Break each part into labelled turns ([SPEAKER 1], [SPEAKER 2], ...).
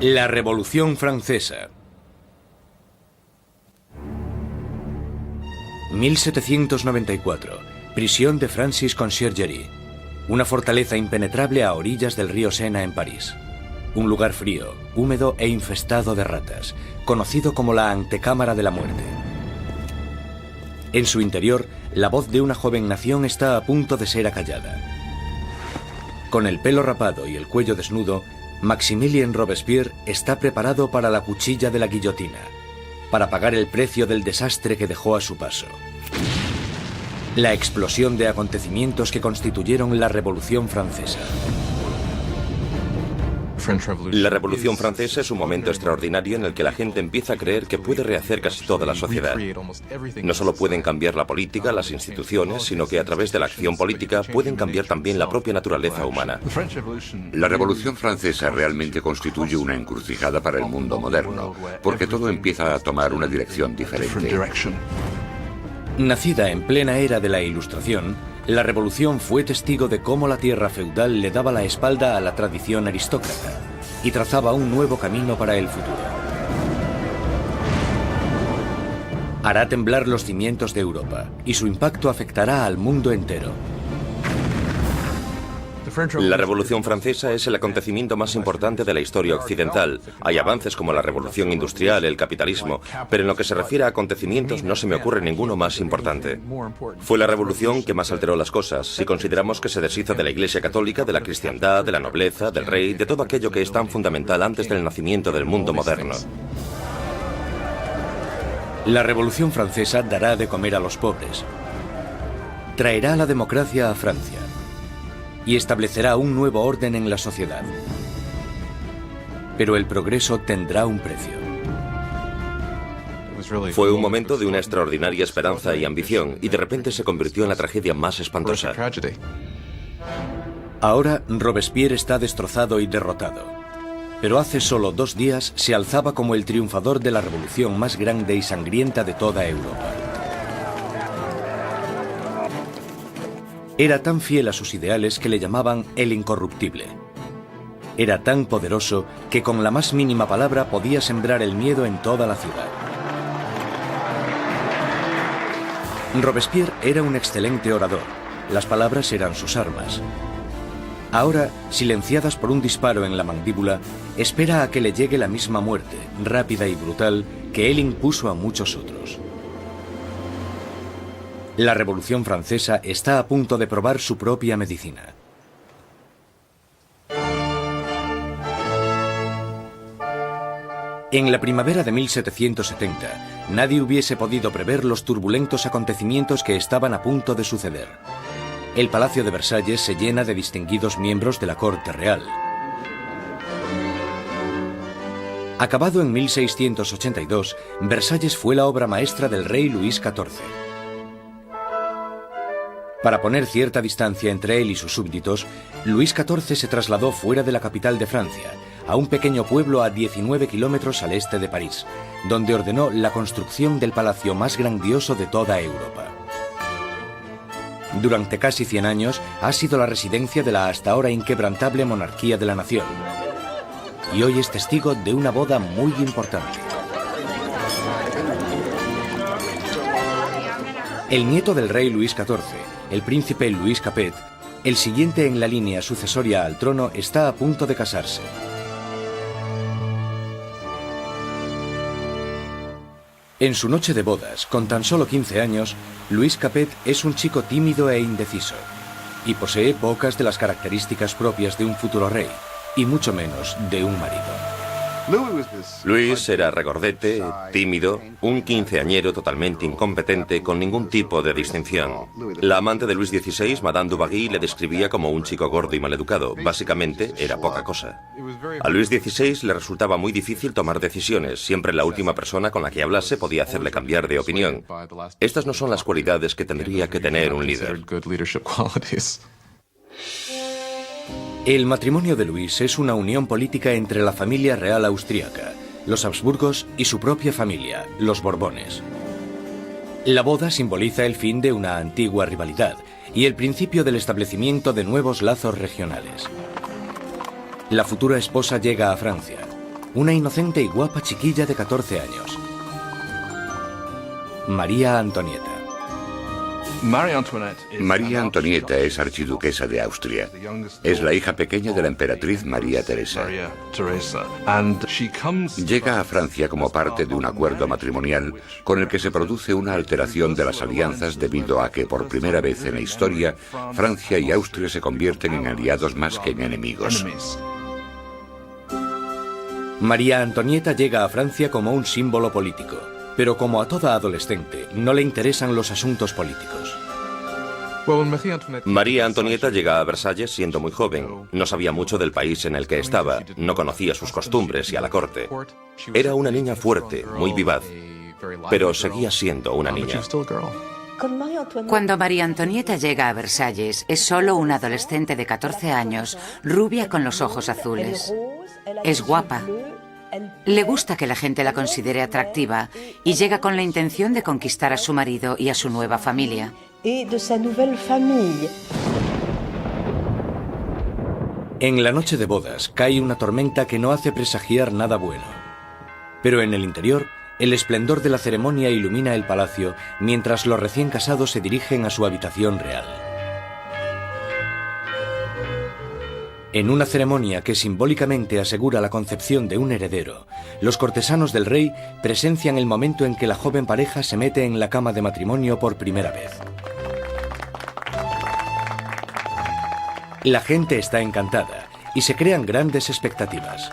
[SPEAKER 1] La Revolución Francesa. 1794. Prisión de Francis Conciergerie. Una fortaleza impenetrable a orillas del río Sena en París. Un lugar frío, húmedo e infestado de ratas, conocido como la antecámara de la muerte. En su interior, la voz de una joven nación está a punto de ser acallada. Con el pelo rapado y el cuello desnudo, Maximilien Robespierre está preparado para la cuchilla de la guillotina, para pagar el precio del desastre que dejó a su paso. La explosión de acontecimientos que constituyeron la Revolución Francesa.
[SPEAKER 2] La Revolución Francesa es un momento extraordinario en el que la gente empieza a creer que puede rehacer casi toda la sociedad. No solo pueden cambiar la política, las instituciones, sino que a través de la acción política pueden cambiar también la propia naturaleza humana.
[SPEAKER 3] La Revolución Francesa realmente constituye una encrucijada para el mundo moderno, porque todo empieza a tomar una dirección diferente.
[SPEAKER 1] Nacida en plena era de la Ilustración, la Revolución fue testigo de cómo la tierra feudal le daba la espalda a la tradición aristócrata y trazaba un nuevo camino para el futuro. Hará temblar los cimientos de Europa y su impacto afectará al mundo entero.
[SPEAKER 2] La Revolución Francesa es el acontecimiento más importante de la historia occidental. Hay avances como la Revolución Industrial, el capitalismo, pero en lo que se refiere a acontecimientos no se me ocurre ninguno más importante. Fue la revolución que más alteró las cosas, si consideramos que se deshizo de la Iglesia Católica, de la cristiandad, de la nobleza, del rey, de todo aquello que es tan fundamental antes del nacimiento del mundo moderno.
[SPEAKER 1] La Revolución Francesa dará de comer a los pobres. Traerá la democracia a Francia y establecerá un nuevo orden en la sociedad. Pero el progreso tendrá un precio.
[SPEAKER 2] Fue un momento de una extraordinaria esperanza y ambición, y de repente se convirtió en la tragedia más espantosa.
[SPEAKER 1] Ahora Robespierre está destrozado y derrotado. Pero hace solo 2 días se alzaba como el triunfador de la revolución más grande y sangrienta de toda Europa. Era tan fiel a sus ideales que le llamaban el incorruptible. Era tan poderoso que con la más mínima palabra podía sembrar el miedo en toda la ciudad. Robespierre era un excelente orador. Las palabras eran sus armas. Ahora, silenciadas por un disparo en la mandíbula, espera a que le llegue la misma muerte, rápida y brutal, que él impuso a muchos otros. La Revolución Francesa está a punto de probar su propia medicina. En la primavera de 1770, nadie hubiese podido prever los turbulentos acontecimientos que estaban a punto de suceder. El Palacio de Versalles se llena de distinguidos miembros de la corte real. Acabado en 1682, Versalles fue la obra maestra del rey Luis XIV. Para poner cierta distancia entre él y sus súbditos, Luis XIV se trasladó fuera de la capital de Francia, a un pequeño pueblo a 19 kilómetros al este de París, donde ordenó la construcción del palacio más grandioso de toda Europa. Durante casi 100 años ha sido la residencia de la hasta ahora inquebrantable monarquía de la nación. Y hoy es testigo de una boda muy importante. El nieto del rey Luis XIV, el príncipe Louis Capet, el siguiente en la línea sucesoria al trono, está a punto de casarse. En su noche de bodas, con tan solo 15 años, Louis Capet es un chico tímido e indeciso, y posee pocas de las características propias de un futuro rey, y mucho menos de un marido.
[SPEAKER 2] Luis era regordete, tímido, un quinceañero totalmente incompetente, con ningún tipo de distinción. La amante de Luis XVI, Madame Dubarry, le describía como un chico gordo y maleducado. Básicamente, era poca cosa. A Luis XVI le resultaba muy difícil tomar decisiones. Siempre la última persona con la que hablase podía hacerle cambiar de opinión. Estas no son las cualidades que tendría que tener un líder.
[SPEAKER 1] El matrimonio de Luis es una unión política entre la familia real austríaca, los Habsburgos y su propia familia, los Borbones. La boda simboliza el fin de una antigua rivalidad y el principio del establecimiento de nuevos lazos regionales. La futura esposa llega a Francia. una inocente y guapa chiquilla de 14 años. María Antonieta.
[SPEAKER 3] María Antonieta es archiduquesa de Austria. Es la hija pequeña de la emperatriz María Teresa. Llega a Francia como parte de un acuerdo matrimonial con el que se produce una alteración de las alianzas debido a que por primera vez en la historia Francia y Austria se convierten en aliados más que en enemigos.
[SPEAKER 1] María Antonieta llega a Francia como un símbolo político, pero como a toda adolescente, no le interesan los asuntos políticos.
[SPEAKER 2] María Antonieta llega a Versalles siendo muy joven. No sabía mucho del país en el que estaba, no conocía sus costumbres y a la corte. Era una niña fuerte, muy vivaz, pero seguía siendo una niña.
[SPEAKER 4] Cuando María Antonieta llega a Versalles, es solo una adolescente de 14 años, rubia con los ojos azules. Es guapa. Le gusta que la gente la considere atractiva y llega con la intención de conquistar a su marido y a su nueva familia.
[SPEAKER 1] En la noche de bodas cae una tormenta que no hace presagiar nada bueno. Pero en el interior, el esplendor de la ceremonia ilumina el palacio mientras los recién casados se dirigen a su habitación real. En una ceremonia que simbólicamente asegura la concepción de un heredero, los cortesanos del rey presencian el momento en que la joven pareja se mete en la cama de matrimonio por primera vez. La gente está encantada y se crean grandes expectativas.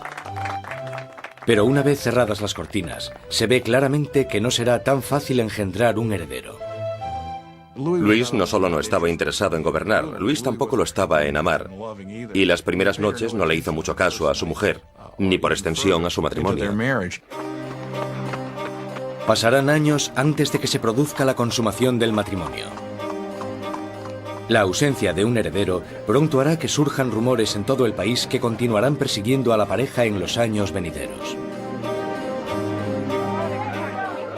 [SPEAKER 1] Pero una vez cerradas las cortinas, se ve claramente que no será tan fácil engendrar un heredero.
[SPEAKER 2] Luis no solo no estaba interesado en gobernar, Luis tampoco lo estaba en amar. Y las primeras noches no le hizo mucho caso a su mujer, ni por extensión a su matrimonio.
[SPEAKER 1] Pasarán años antes de que se produzca la consumación del matrimonio. La ausencia de un heredero pronto hará que surjan rumores en todo el país que continuarán persiguiendo a la pareja en los años venideros.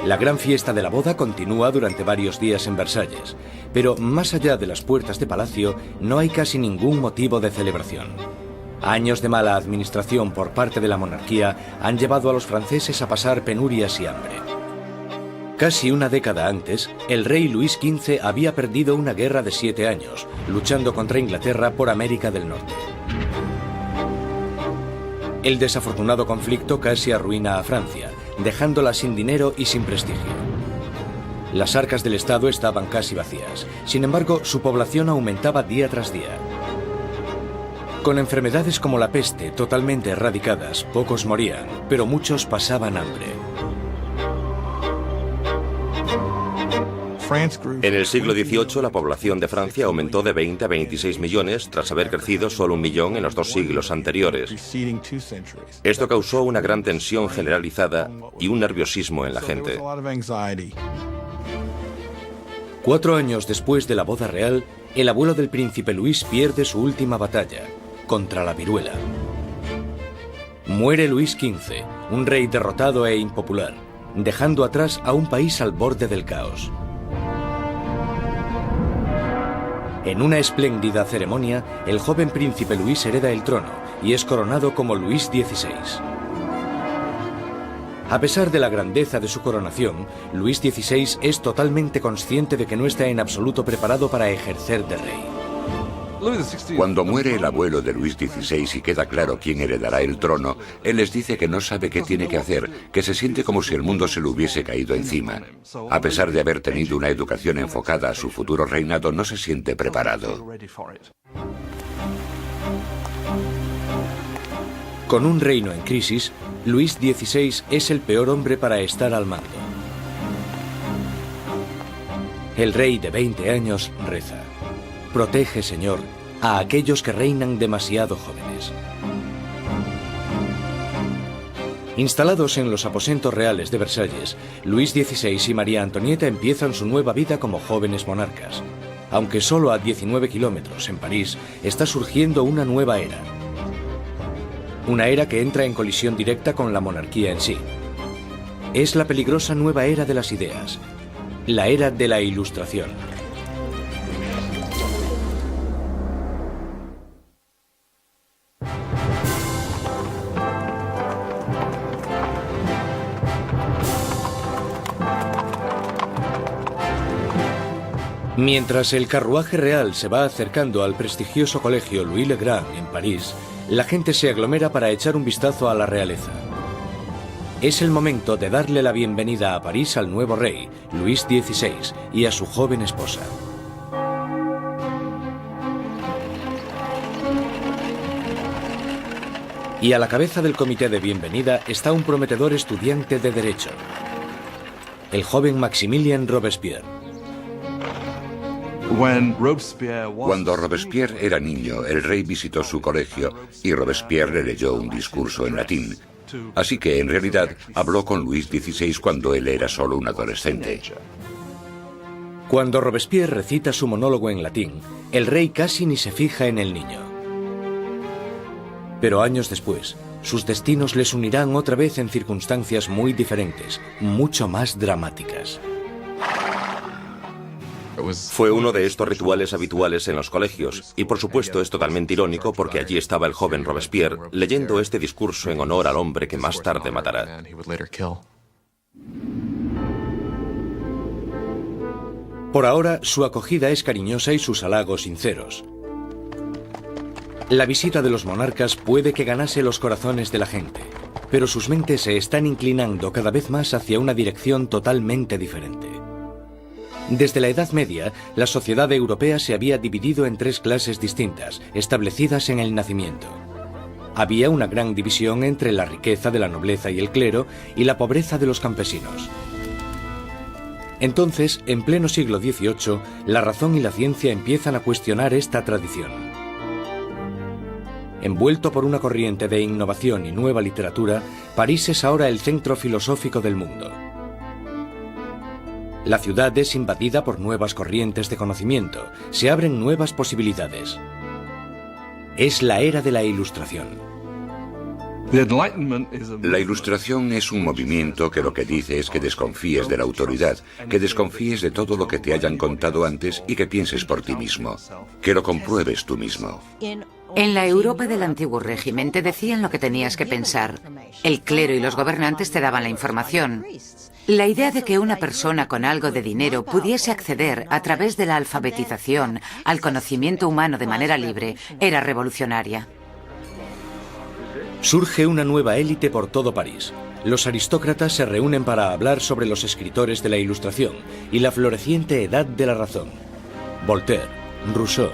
[SPEAKER 1] La gran fiesta de la boda continúa durante varios días en Versalles, pero más allá de las puertas de palacio no hay casi ningún motivo de celebración. Años de mala administración por parte de la monarquía han llevado a los franceses a pasar penurias y hambre. Casi una década antes, el rey Luis XV había perdido una guerra de 7 años, luchando contra Inglaterra por América del Norte. El desafortunado conflicto casi arruina a Francia, dejándola sin dinero y sin prestigio. Las arcas del Estado estaban casi vacías. Sin embargo, su población aumentaba día tras día. Con enfermedades como la peste totalmente erradicadas, pocos morían, pero muchos pasaban hambre.
[SPEAKER 2] En el siglo XVIII, la población de Francia aumentó de 20 a 26 millones tras haber crecido solo 1 millón en los 2 siglos anteriores. Esto causó una gran tensión generalizada y un nerviosismo en la gente.
[SPEAKER 1] 4 años después de la boda real, el abuelo del príncipe Luis pierde su última batalla, contra la viruela. Muere Luis XV, un rey derrotado e impopular, dejando atrás a un país al borde del caos. En una espléndida ceremonia, el joven príncipe Luis hereda el trono y es coronado como Luis XVI. A pesar de la grandeza de su coronación, Luis XVI es totalmente consciente de que no está en absoluto preparado para ejercer de rey.
[SPEAKER 3] Cuando muere el abuelo de Luis XVI y queda claro quién heredará el trono, él les dice que no sabe qué tiene que hacer, que se siente como si el mundo se le hubiese caído encima. A pesar de haber tenido una educación enfocada a su futuro reinado, no se siente preparado.
[SPEAKER 1] Con un reino en crisis, Luis XVI es el peor hombre para estar al mando. El rey de 20 años reza: protege, Señor, a aquellos que reinan demasiado jóvenes. Instalados en los aposentos reales de Versalles, Luis XVI y María Antonieta empiezan su nueva vida como jóvenes monarcas. Aunque solo a 19 kilómetros, en París, está surgiendo una nueva era. Una era que entra en colisión directa con la monarquía en sí. Es la peligrosa nueva era de las ideas, la era de la Ilustración. Mientras el carruaje real se va acercando al prestigioso colegio Louis le Grand en París, la gente se aglomera para echar un vistazo a la realeza. Es el momento de darle la bienvenida a París al nuevo rey, Luis XVI, y a su joven esposa. Y a la cabeza del comité de bienvenida está un prometedor estudiante de Derecho, el joven Maximilien Robespierre.
[SPEAKER 3] Cuando Robespierre era niño, el rey visitó su colegio y Robespierre le leyó un discurso en latín. Así que, en realidad, habló con Luis XVI cuando él era solo un adolescente.
[SPEAKER 1] Cuando Robespierre recita su monólogo en latín, el rey casi ni se fija en el niño. Pero años después, sus destinos les unirán otra vez en circunstancias muy diferentes, mucho más dramáticas.
[SPEAKER 2] Fue uno de estos rituales habituales en los colegios, y por supuesto es totalmente irónico porque allí estaba el joven Robespierre leyendo este discurso en honor al hombre que más tarde matará.
[SPEAKER 1] Por ahora, su acogida es cariñosa y sus halagos sinceros. La visita de los monarcas puede que ganase los corazones de la gente, pero sus mentes se están inclinando cada vez más hacia una dirección totalmente diferente. Desde la Edad Media, la sociedad europea se había dividido en tres clases distintas, establecidas en el nacimiento. Había una gran división entre la riqueza de la nobleza y el clero y la pobreza de los campesinos. Entonces, en pleno siglo XVIII, la razón y la ciencia empiezan a cuestionar esta tradición. Envuelto por una corriente de innovación y nueva literatura, París es ahora el centro filosófico del mundo. La ciudad es invadida por nuevas corrientes de conocimiento, se abren nuevas posibilidades. Es la era de la Ilustración.
[SPEAKER 3] La Ilustración es un movimiento que lo que dice es que desconfíes de la autoridad, que desconfíes de todo lo que te hayan contado antes y que pienses por ti mismo, que lo compruebes tú mismo.
[SPEAKER 4] En la Europa del antiguo régimen te decían lo que tenías que pensar. El clero y los gobernantes te daban la información. La idea de que una persona con algo de dinero pudiese acceder a través de la alfabetización al conocimiento humano de manera libre era revolucionaria.
[SPEAKER 1] Surge una nueva élite por todo París. Los aristócratas se reúnen para hablar sobre los escritores de la Ilustración y la floreciente edad de la razón. Voltaire, Rousseau.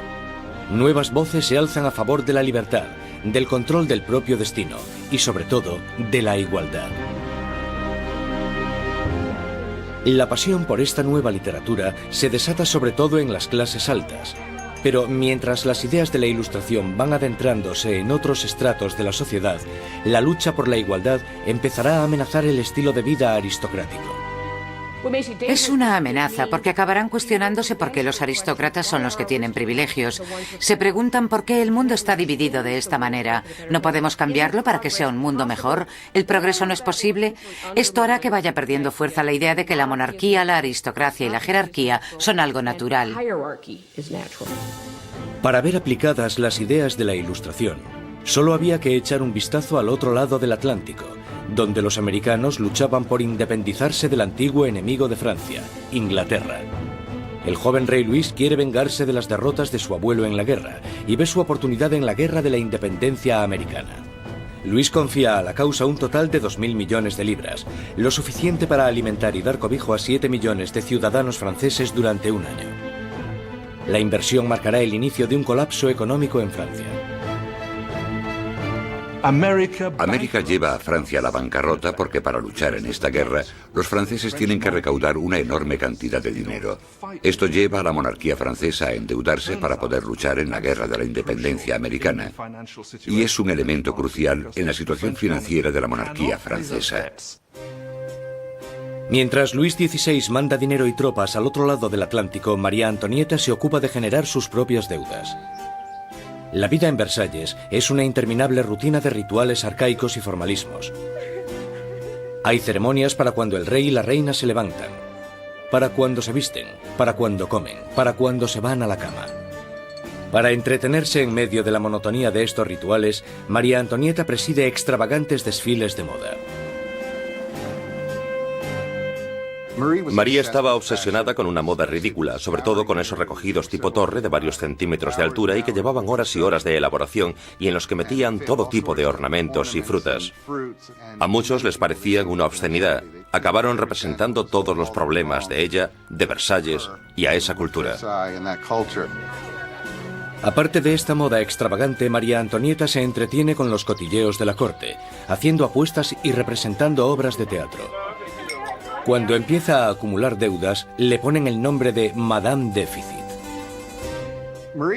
[SPEAKER 1] Nuevas voces se alzan a favor de la libertad, del control del propio destino y, sobre todo, de la igualdad. La pasión por esta nueva literatura se desata sobre todo en las clases altas. Pero mientras las ideas de la Ilustración van adentrándose en otros estratos de la sociedad, la lucha por la igualdad empezará a amenazar el estilo de vida aristocrático.
[SPEAKER 4] Es una amenaza porque acabarán cuestionándose por qué los aristócratas son los que tienen privilegios. Se preguntan por qué el mundo está dividido de esta manera. ¿No podemos cambiarlo para que sea un mundo mejor? ¿El progreso no es posible? Esto hará que vaya perdiendo fuerza la idea de que la monarquía, la aristocracia y la jerarquía son algo natural.
[SPEAKER 1] Para ver aplicadas las ideas de la Ilustración, solo había que echar un vistazo al otro lado del Atlántico, donde los americanos luchaban por independizarse del antiguo enemigo de Francia, Inglaterra. El joven rey Luis quiere vengarse de las derrotas de su abuelo en la guerra y ve su oportunidad en la guerra de la independencia americana. Luis confía a la causa un total de 2.000 millones de libras, lo suficiente para alimentar y dar cobijo a 7 millones de ciudadanos franceses durante un año. La inversión marcará el inicio de un colapso económico en Francia.
[SPEAKER 3] América lleva a Francia a la bancarrota porque para luchar en esta guerra, los franceses tienen que recaudar una enorme cantidad de dinero. Esto lleva a la monarquía francesa a endeudarse para poder luchar en la guerra de la independencia americana. Y es un elemento crucial en la situación financiera de la monarquía francesa.
[SPEAKER 1] Mientras Luis XVI manda dinero y tropas al otro lado del Atlántico, María Antonieta se ocupa de generar sus propias deudas. La vida en Versalles es una interminable rutina de rituales arcaicos y formalismos. Hay ceremonias para cuando el rey y la reina se levantan, para cuando se visten, para cuando comen, para cuando se van a la cama. Para entretenerse en medio de la monotonía de estos rituales, María Antonieta preside extravagantes desfiles de moda.
[SPEAKER 2] María estaba obsesionada con una moda ridícula, sobre todo con esos recogidos tipo torre de varios centímetros de altura y que llevaban horas y horas de elaboración y en los que metían todo tipo de ornamentos y frutas. A muchos les parecían una obscenidad. Acabaron representando todos los problemas de ella, de Versalles y a esa cultura.
[SPEAKER 1] Aparte de esta moda extravagante, María Antonieta se entretiene con los cotilleos de la corte, haciendo apuestas y representando obras de teatro. Cuando empieza a acumular deudas, le ponen el nombre de Madame Déficit.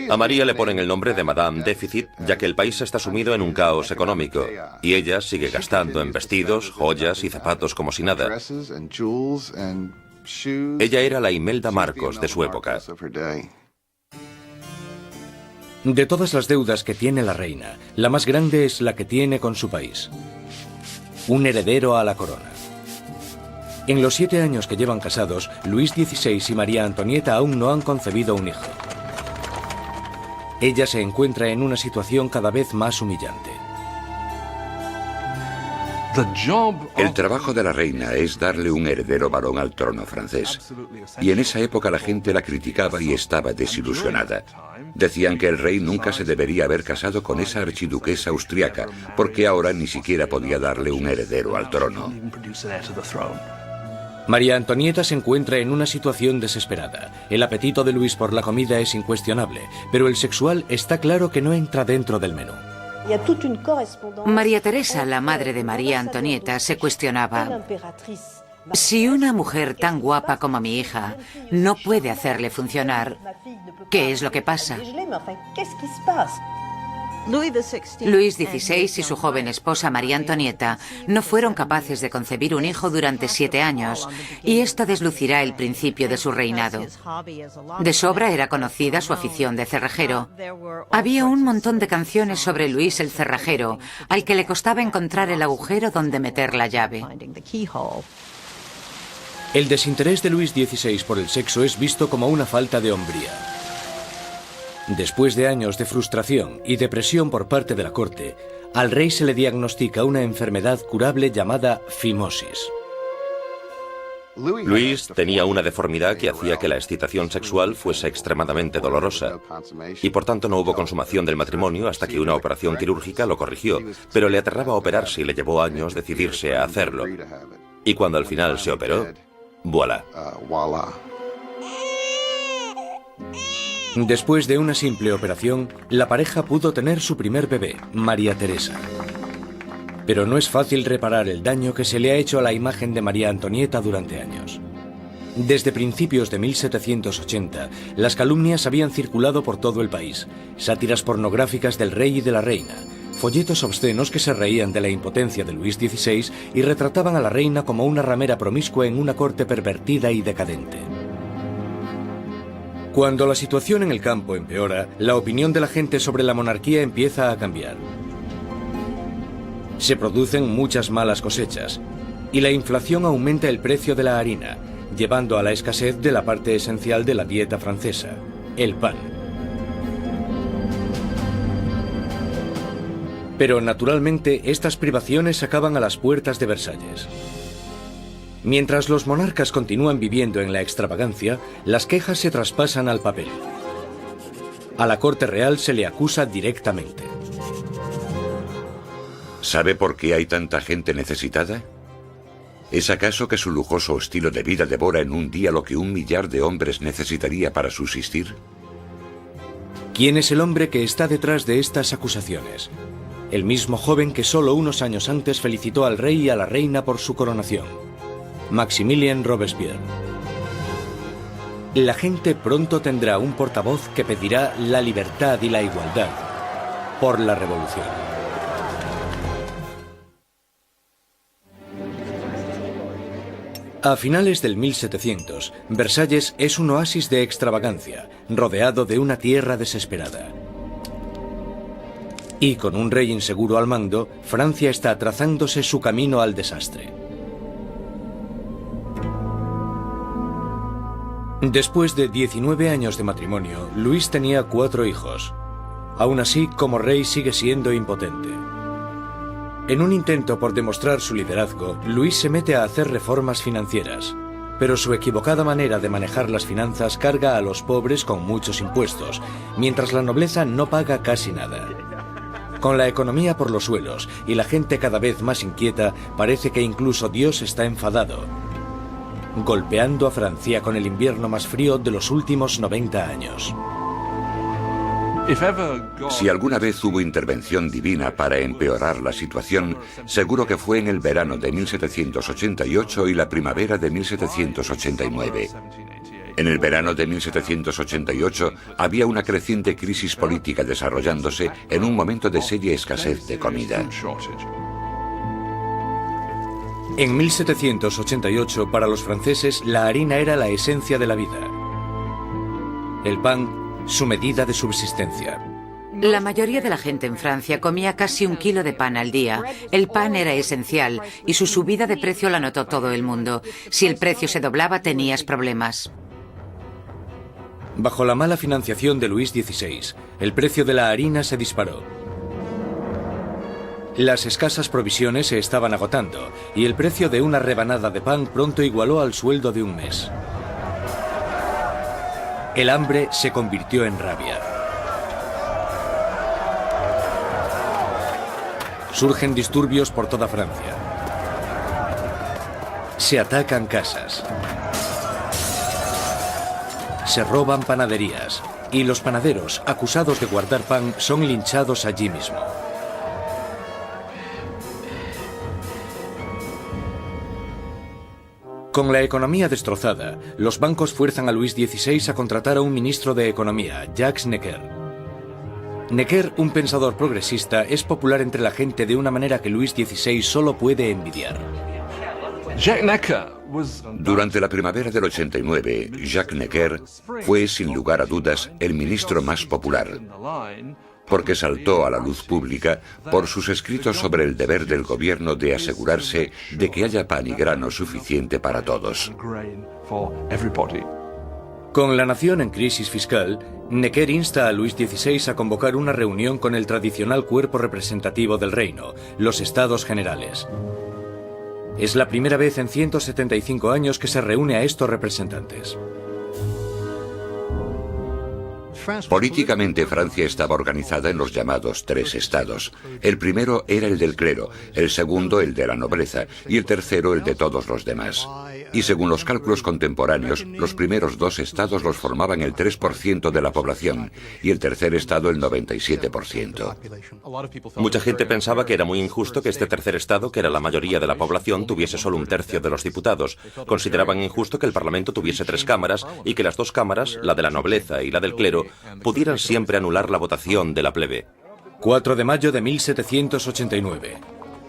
[SPEAKER 2] A María le ponen el nombre de Madame Déficit, ya que el país está sumido en un caos económico, y ella sigue gastando en vestidos, joyas y zapatos como si nada. Ella era la Imelda Marcos de su época.
[SPEAKER 1] De todas las deudas que tiene la reina, la más grande es la que tiene con su país. Un heredero a la corona. En los 7 años que llevan casados, Luis XVI y María Antonieta aún no han concebido un hijo. Ella se encuentra en una situación cada vez más humillante.
[SPEAKER 3] El trabajo de la reina es darle un heredero varón al trono francés. Y en esa época la gente la criticaba y estaba desilusionada. Decían que el rey nunca se debería haber casado con esa archiduquesa austriaca, porque ahora ni siquiera podía darle un heredero al trono.
[SPEAKER 1] María Antonieta se encuentra en una situación desesperada. El apetito de Luis por la comida es incuestionable, pero el sexual está claro que no entra dentro del menú.
[SPEAKER 4] María Teresa, la madre de María Antonieta, se cuestionaba: si una mujer tan guapa como mi hija no puede hacerle funcionar, ¿qué es lo que pasa? Luis XVI y su joven esposa María Antonieta no fueron capaces de concebir un hijo durante 7 años, y esto deslucirá el principio de su reinado. De sobra era conocida su afición de cerrajero. Había un montón de canciones sobre Luis el cerrajero, al que le costaba encontrar el agujero donde meter la llave.
[SPEAKER 1] El desinterés de Luis XVI por el sexo es visto como una falta de hombría. Después de años de frustración y depresión por parte de la corte, al rey se le diagnostica una enfermedad curable llamada fimosis.
[SPEAKER 2] Luis tenía una deformidad que hacía que la excitación sexual fuese extremadamente dolorosa, y por tanto no hubo consumación del matrimonio hasta que una operación quirúrgica lo corrigió, pero le aterraba operarse y le llevó años decidirse a hacerlo. Y cuando al final se operó, ¡voilà!
[SPEAKER 1] Después de una simple operación, la pareja pudo tener su primer bebé, María Teresa. Pero no es fácil reparar el daño que se le ha hecho a la imagen de María Antonieta durante años. Desde principios de 1780, las calumnias habían circulado por todo el país, sátiras pornográficas del rey y de la reina, folletos obscenos que se reían de la impotencia de Luis XVI y retrataban a la reina como una ramera promiscua en una corte pervertida y decadente. Cuando la situación en el campo empeora, la opinión de la gente sobre la monarquía empieza a cambiar. Se producen muchas malas cosechas y la inflación aumenta el precio de la harina, llevando a la escasez de la parte esencial de la dieta francesa, el pan. Pero naturalmente estas privaciones acaban a las puertas de Versalles. Mientras los monarcas continúan viviendo en la extravagancia, las quejas se traspasan al papel. A la corte real se le acusa directamente.
[SPEAKER 3] ¿Sabe por qué hay tanta gente necesitada? ¿Es acaso que su lujoso estilo de vida devora en un día lo que 1 millar de hombres necesitaría para subsistir?
[SPEAKER 1] ¿Quién es el hombre que está detrás de estas acusaciones? El mismo joven que solo unos años antes felicitó al rey y a la reina por su coronación. Maximilien Robespierre. La gente pronto tendrá un portavoz que pedirá la libertad y la igualdad por la revolución. A finales del 1700, Versalles es un oasis de extravagancia, rodeado de una tierra desesperada. Y con un rey inseguro al mando, Francia está trazándose su camino al desastre. Después de 19 años de matrimonio, Luis tenía 4 hijos. Aún así, como rey sigue siendo impotente. En un intento por demostrar su liderazgo, Luis se mete a hacer reformas financieras. pero su equivocada manera de manejar las finanzas carga a los pobres con muchos impuestos, mientras la nobleza no paga casi nada. Con la economía por los suelos y la gente cada vez más inquieta, parece que incluso Dios está enfadado, golpeando a Francia con el invierno más frío de los últimos 90 años.
[SPEAKER 3] Si alguna vez hubo intervención divina para empeorar la situación, seguro que fue en el verano de 1788 y la primavera de 1789. En el verano de 1788 había una creciente crisis política desarrollándose en un momento de seria escasez de comida.
[SPEAKER 1] En 1788, para los franceses, la harina era la esencia de la vida. El pan, su medida de subsistencia.
[SPEAKER 4] La mayoría de la gente en Francia comía casi 1 kilo de pan al día. El pan era esencial y su subida de precio la notó todo el mundo. Si el precio se doblaba, tenías problemas.
[SPEAKER 1] Bajo la mala financiación de Luis XVI, el precio de la harina se disparó. Las escasas provisiones se estaban agotando y el precio de una rebanada de pan pronto igualó al sueldo de un mes. El hambre se convirtió en rabia. Surgen disturbios por toda Francia. Se atacan casas. Se roban panaderías. Y los panaderos, acusados de guardar pan, son linchados allí mismo. Con la economía destrozada, los bancos fuerzan a Luis XVI a contratar a un ministro de Economía, Jacques Necker. Necker, un pensador progresista, es popular entre la gente de una manera que Luis XVI solo puede envidiar.
[SPEAKER 3] Durante la primavera del 89, Jacques Necker fue, sin lugar a dudas, el ministro más popular, porque saltó a la luz pública por sus escritos sobre el deber del gobierno de asegurarse de que haya pan y grano suficiente para todos.
[SPEAKER 1] Con la nación en crisis fiscal, Necker insta a Luis XVI a convocar una reunión con el tradicional cuerpo representativo del reino, los Estados Generales. Es la primera vez en 175 años que se reúne a estos representantes.
[SPEAKER 3] Políticamente, Francia estaba organizada en los llamados 3 estados. El primero era el del clero, el segundo el de la nobleza y el tercero el de todos los demás. Y según los cálculos contemporáneos, los primeros 2 estados los formaban el 3% de la población y el tercer estado el 97%.
[SPEAKER 2] Mucha gente pensaba que era muy injusto que este tercer estado, que era la mayoría de la población, tuviese solo 1/3 de los diputados. Consideraban injusto que el Parlamento tuviese 3 cámaras y que las 2 cámaras, la de la nobleza y la del clero, pudieran siempre anular la votación de la plebe.
[SPEAKER 1] 4 de mayo de 1789.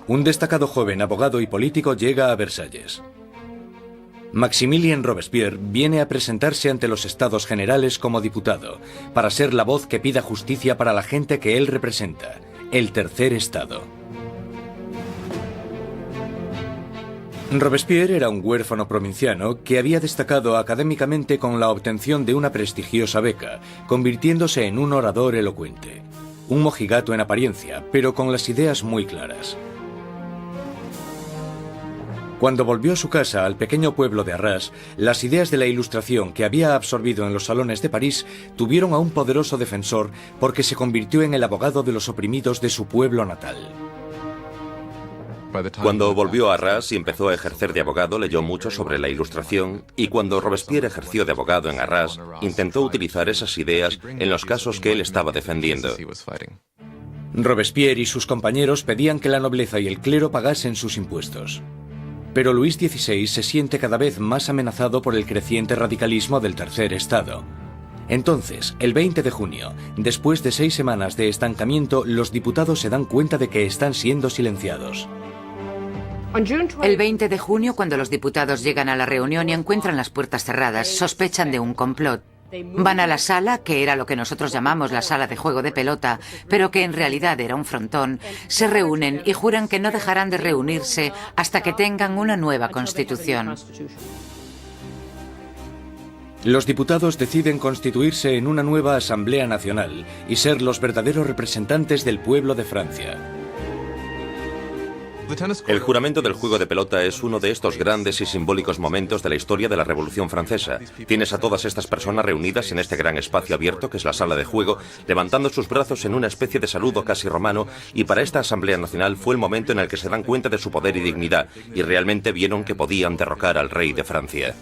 [SPEAKER 1] Un destacado joven abogado y político llega a Versalles. Maximilien Robespierre viene a presentarse ante los Estados Generales como diputado, para ser la voz que pida justicia para la gente que él representa, el tercer estado. Robespierre era un huérfano provinciano que había destacado académicamente con la obtención de una prestigiosa beca, convirtiéndose en un orador elocuente. Un mojigato en apariencia, pero con las ideas muy claras. Cuando volvió a su casa, al pequeño pueblo de Arras, las ideas de la Ilustración que había absorbido en los salones de París tuvieron a un poderoso defensor porque se convirtió en el abogado de los oprimidos de su pueblo natal.
[SPEAKER 2] Cuando volvió a Arras y empezó a ejercer de abogado, leyó mucho sobre la Ilustración, y cuando Robespierre ejerció de abogado en Arras, intentó utilizar esas ideas en los casos que él estaba defendiendo.
[SPEAKER 1] Robespierre y sus compañeros pedían que la nobleza y el clero pagasen sus impuestos. Pero Luis XVI se siente cada vez más amenazado por el creciente radicalismo del tercer estado. Entonces, el 20 de junio, después de 6 semanas de estancamiento, los diputados se dan cuenta de que están siendo silenciados.
[SPEAKER 4] El 20 de junio, cuando los diputados llegan a la reunión y encuentran las puertas cerradas, sospechan de un complot. Van a la sala, que era lo que nosotros llamamos la sala de juego de pelota, pero que en realidad era un frontón, se reúnen y juran que no dejarán de reunirse hasta que tengan una nueva constitución.
[SPEAKER 1] Los diputados deciden constituirse en una nueva Asamblea Nacional y ser los verdaderos representantes del pueblo de Francia.
[SPEAKER 2] El juramento del juego de pelota es uno de estos grandes y simbólicos momentos de la historia de la Revolución Francesa. Tienes a todas estas personas reunidas en este gran espacio abierto que es la sala de juego, levantando sus brazos en una especie de saludo casi romano, y para esta Asamblea Nacional fue el momento en el que se dan cuenta de su poder y dignidad, y realmente vieron que podían derrocar al rey de Francia.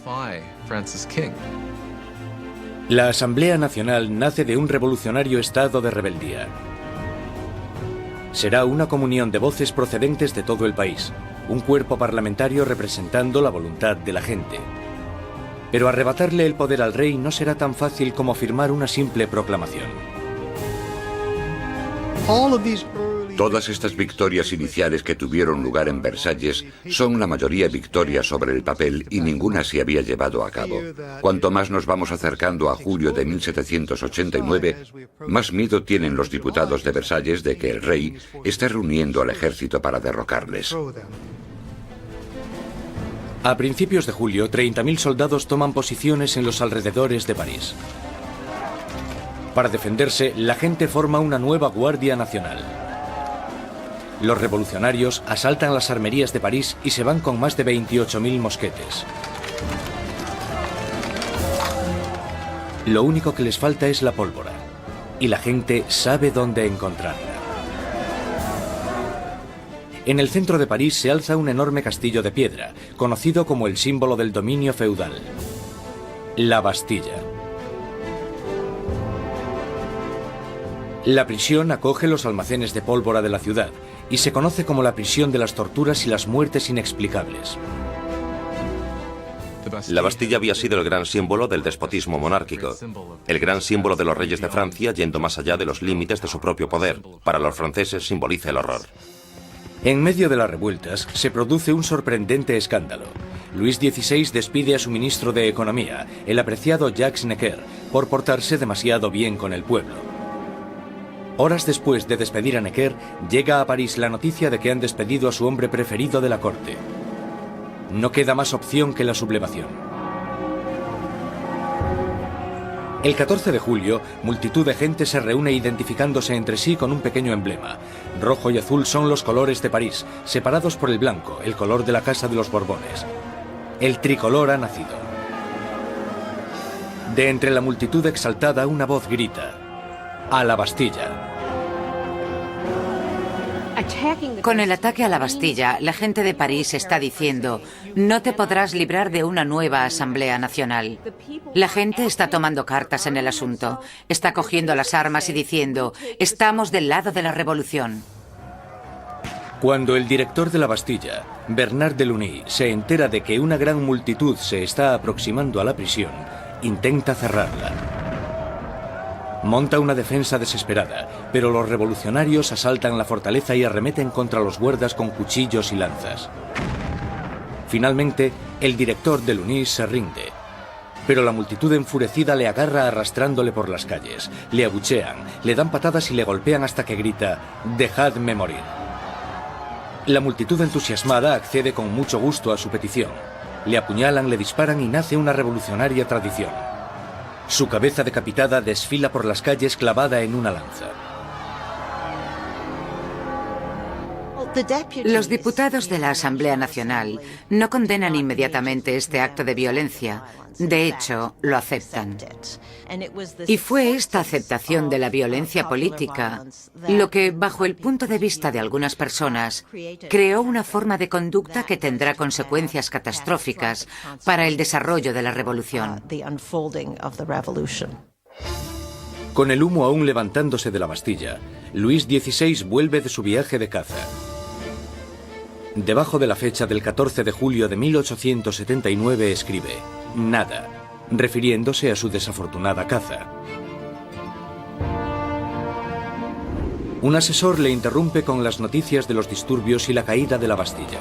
[SPEAKER 1] La Asamblea Nacional nace de un revolucionario estado de rebeldía. Será una comunión de voces procedentes de todo el país, un cuerpo parlamentario representando la voluntad de la gente. Pero arrebatarle el poder al rey no será tan fácil como firmar una simple proclamación.
[SPEAKER 3] Todas estas victorias iniciales que tuvieron lugar en Versalles son la mayoría victorias sobre el papel y ninguna se había llevado a cabo. Cuanto más nos vamos acercando a julio de 1789, más miedo tienen los diputados de Versalles de que el rey esté reuniendo al ejército para derrocarles.
[SPEAKER 1] A principios de julio, 30.000 soldados toman posiciones en los alrededores de París. Para defenderse, la gente forma una nueva Guardia Nacional. Los revolucionarios asaltan las armerías de París y se van con más de 28.000 mosquetes. Lo único que les falta es la pólvora, y la gente sabe dónde encontrarla. En el centro de París se alza un enorme castillo de piedra, conocido como el símbolo del dominio feudal: la Bastilla. La prisión acoge los almacenes de pólvora de la ciudad y se conoce como la prisión de las torturas y las muertes inexplicables.
[SPEAKER 2] La Bastilla había sido el gran símbolo del despotismo monárquico, el gran símbolo de los reyes de Francia yendo más allá de los límites de su propio poder. Para los franceses simboliza el horror.
[SPEAKER 1] En medio de las revueltas se produce un sorprendente escándalo. Luis XVI despide a su ministro de Economía, el apreciado Jacques Necker, por portarse demasiado bien con el pueblo. Horas después de despedir a Necker, llega a París la noticia de que han despedido a su hombre preferido de la corte. No queda más opción que la sublevación. El 14 de julio, multitud de gente se reúne identificándose entre sí con un pequeño emblema. Rojo y azul son los colores de París, separados por el blanco, el color de la Casa de los Borbones. El tricolor ha nacido. De entre la multitud exaltada, una voz grita: ¡a la Bastilla!
[SPEAKER 4] Con el ataque a la Bastilla, la gente de París está diciendo: no te podrás librar de una nueva Asamblea Nacional. La gente está tomando cartas en el asunto, está cogiendo las armas y diciendo: estamos del lado de la revolución.
[SPEAKER 1] Cuando el director de la Bastilla, Bernard Delaunay, se entera de que una gran multitud se está aproximando a la prisión, intenta cerrarla. Monta una defensa desesperada, pero los revolucionarios asaltan la fortaleza y arremeten contra los guardas con cuchillos y lanzas. Finalmente, el director Delaunay se rinde, pero la multitud enfurecida le agarra arrastrándole por las calles, le abuchean, le dan patadas y le golpean hasta que grita: «¡Dejadme morir!». La multitud entusiasmada accede con mucho gusto a su petición. Le apuñalan, le disparan y nace una revolucionaria tradición. Su cabeza decapitada desfila por las calles clavada en una lanza.
[SPEAKER 4] Los diputados de la Asamblea Nacional no condenan inmediatamente este acto de violencia. De hecho, lo aceptan. Y fue esta aceptación de la violencia política lo que, bajo el punto de vista de algunas personas, creó una forma de conducta que tendrá consecuencias catastróficas para el desarrollo de la revolución.
[SPEAKER 1] Con el humo aún levantándose de la Bastilla, Luis XVI vuelve de su viaje de caza. Debajo de la fecha del 14 de julio de 1879 escribe: «Nada», refiriéndose a su desafortunada caza. Un asesor le interrumpe con las noticias de los disturbios y la caída de la Bastilla.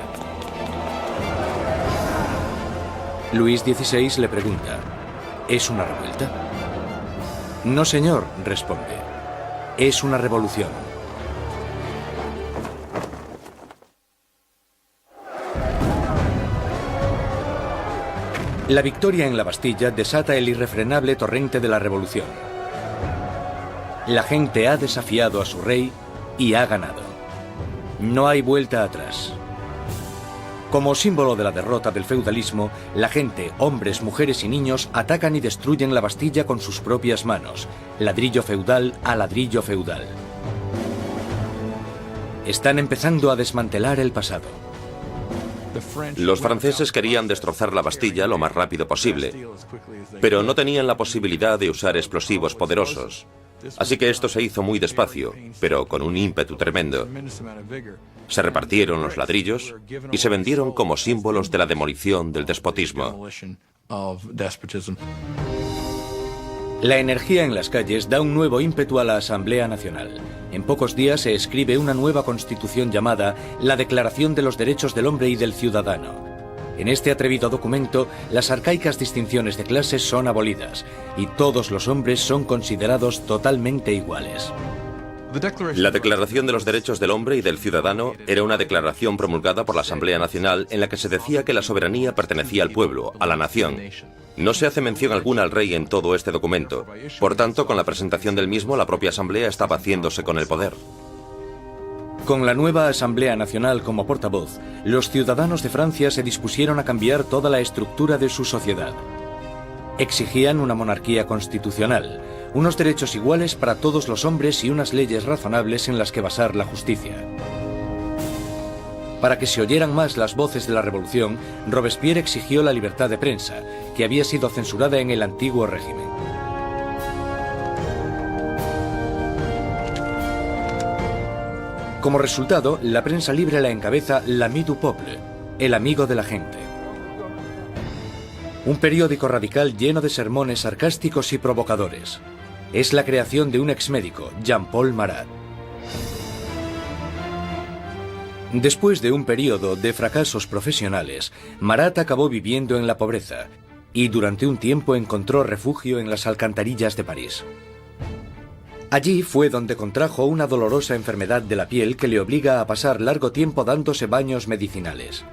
[SPEAKER 1] Luis XVI le pregunta: ¿es una revuelta? «No, señor», responde. «Es una revolución». La victoria en la Bastilla desata el irrefrenable torrente de la revolución. La gente ha desafiado a su rey y ha ganado. No hay vuelta atrás. Como símbolo de la derrota del feudalismo, la gente, hombres, mujeres y niños atacan y destruyen la Bastilla con sus propias manos, ladrillo feudal a ladrillo feudal. Están empezando a desmantelar el pasado.
[SPEAKER 2] Los franceses querían destrozar la Bastilla lo más rápido posible, pero no tenían la posibilidad de usar explosivos poderosos. Así que esto se hizo muy despacio, pero con un ímpetu tremendo. Se repartieron los ladrillos y se vendieron como símbolos de la demolición del despotismo.
[SPEAKER 1] La energía en las calles da un nuevo ímpetu a la Asamblea Nacional. En pocos días se escribe una nueva constitución llamada la Declaración de los Derechos del Hombre y del Ciudadano. En este atrevido documento, las arcaicas distinciones de clases son abolidas y todos los hombres son considerados totalmente iguales.
[SPEAKER 2] La Declaración de los Derechos del Hombre y del Ciudadano era una declaración promulgada por la Asamblea Nacional en la que se decía que la soberanía pertenecía al pueblo, a la nación. No se hace mención alguna al rey en todo este documento. Por tanto, con la presentación del mismo, la propia Asamblea estaba haciéndose con el poder.
[SPEAKER 1] Con la nueva Asamblea Nacional como portavoz, los ciudadanos de Francia se dispusieron a cambiar toda la estructura de su sociedad. Exigían una monarquía constitucional, unos derechos iguales para todos los hombres y unas leyes razonables en las que basar la justicia. Para que se oyeran más las voces de la revolución, Robespierre exigió la libertad de prensa, que había sido censurada en el antiguo régimen. Como resultado, la prensa libre la encabeza l'Ami du Peuple, el amigo de la gente. Un periódico radical lleno de sermones sarcásticos y provocadores. Es la creación de un exmédico, Jean-Paul Marat. Después de un periodo de fracasos profesionales, Marat acabó viviendo en la pobreza y durante un tiempo encontró refugio en las alcantarillas de París. Allí fue donde contrajo una dolorosa enfermedad de la piel que le obliga a pasar largo tiempo dándose baños medicinales.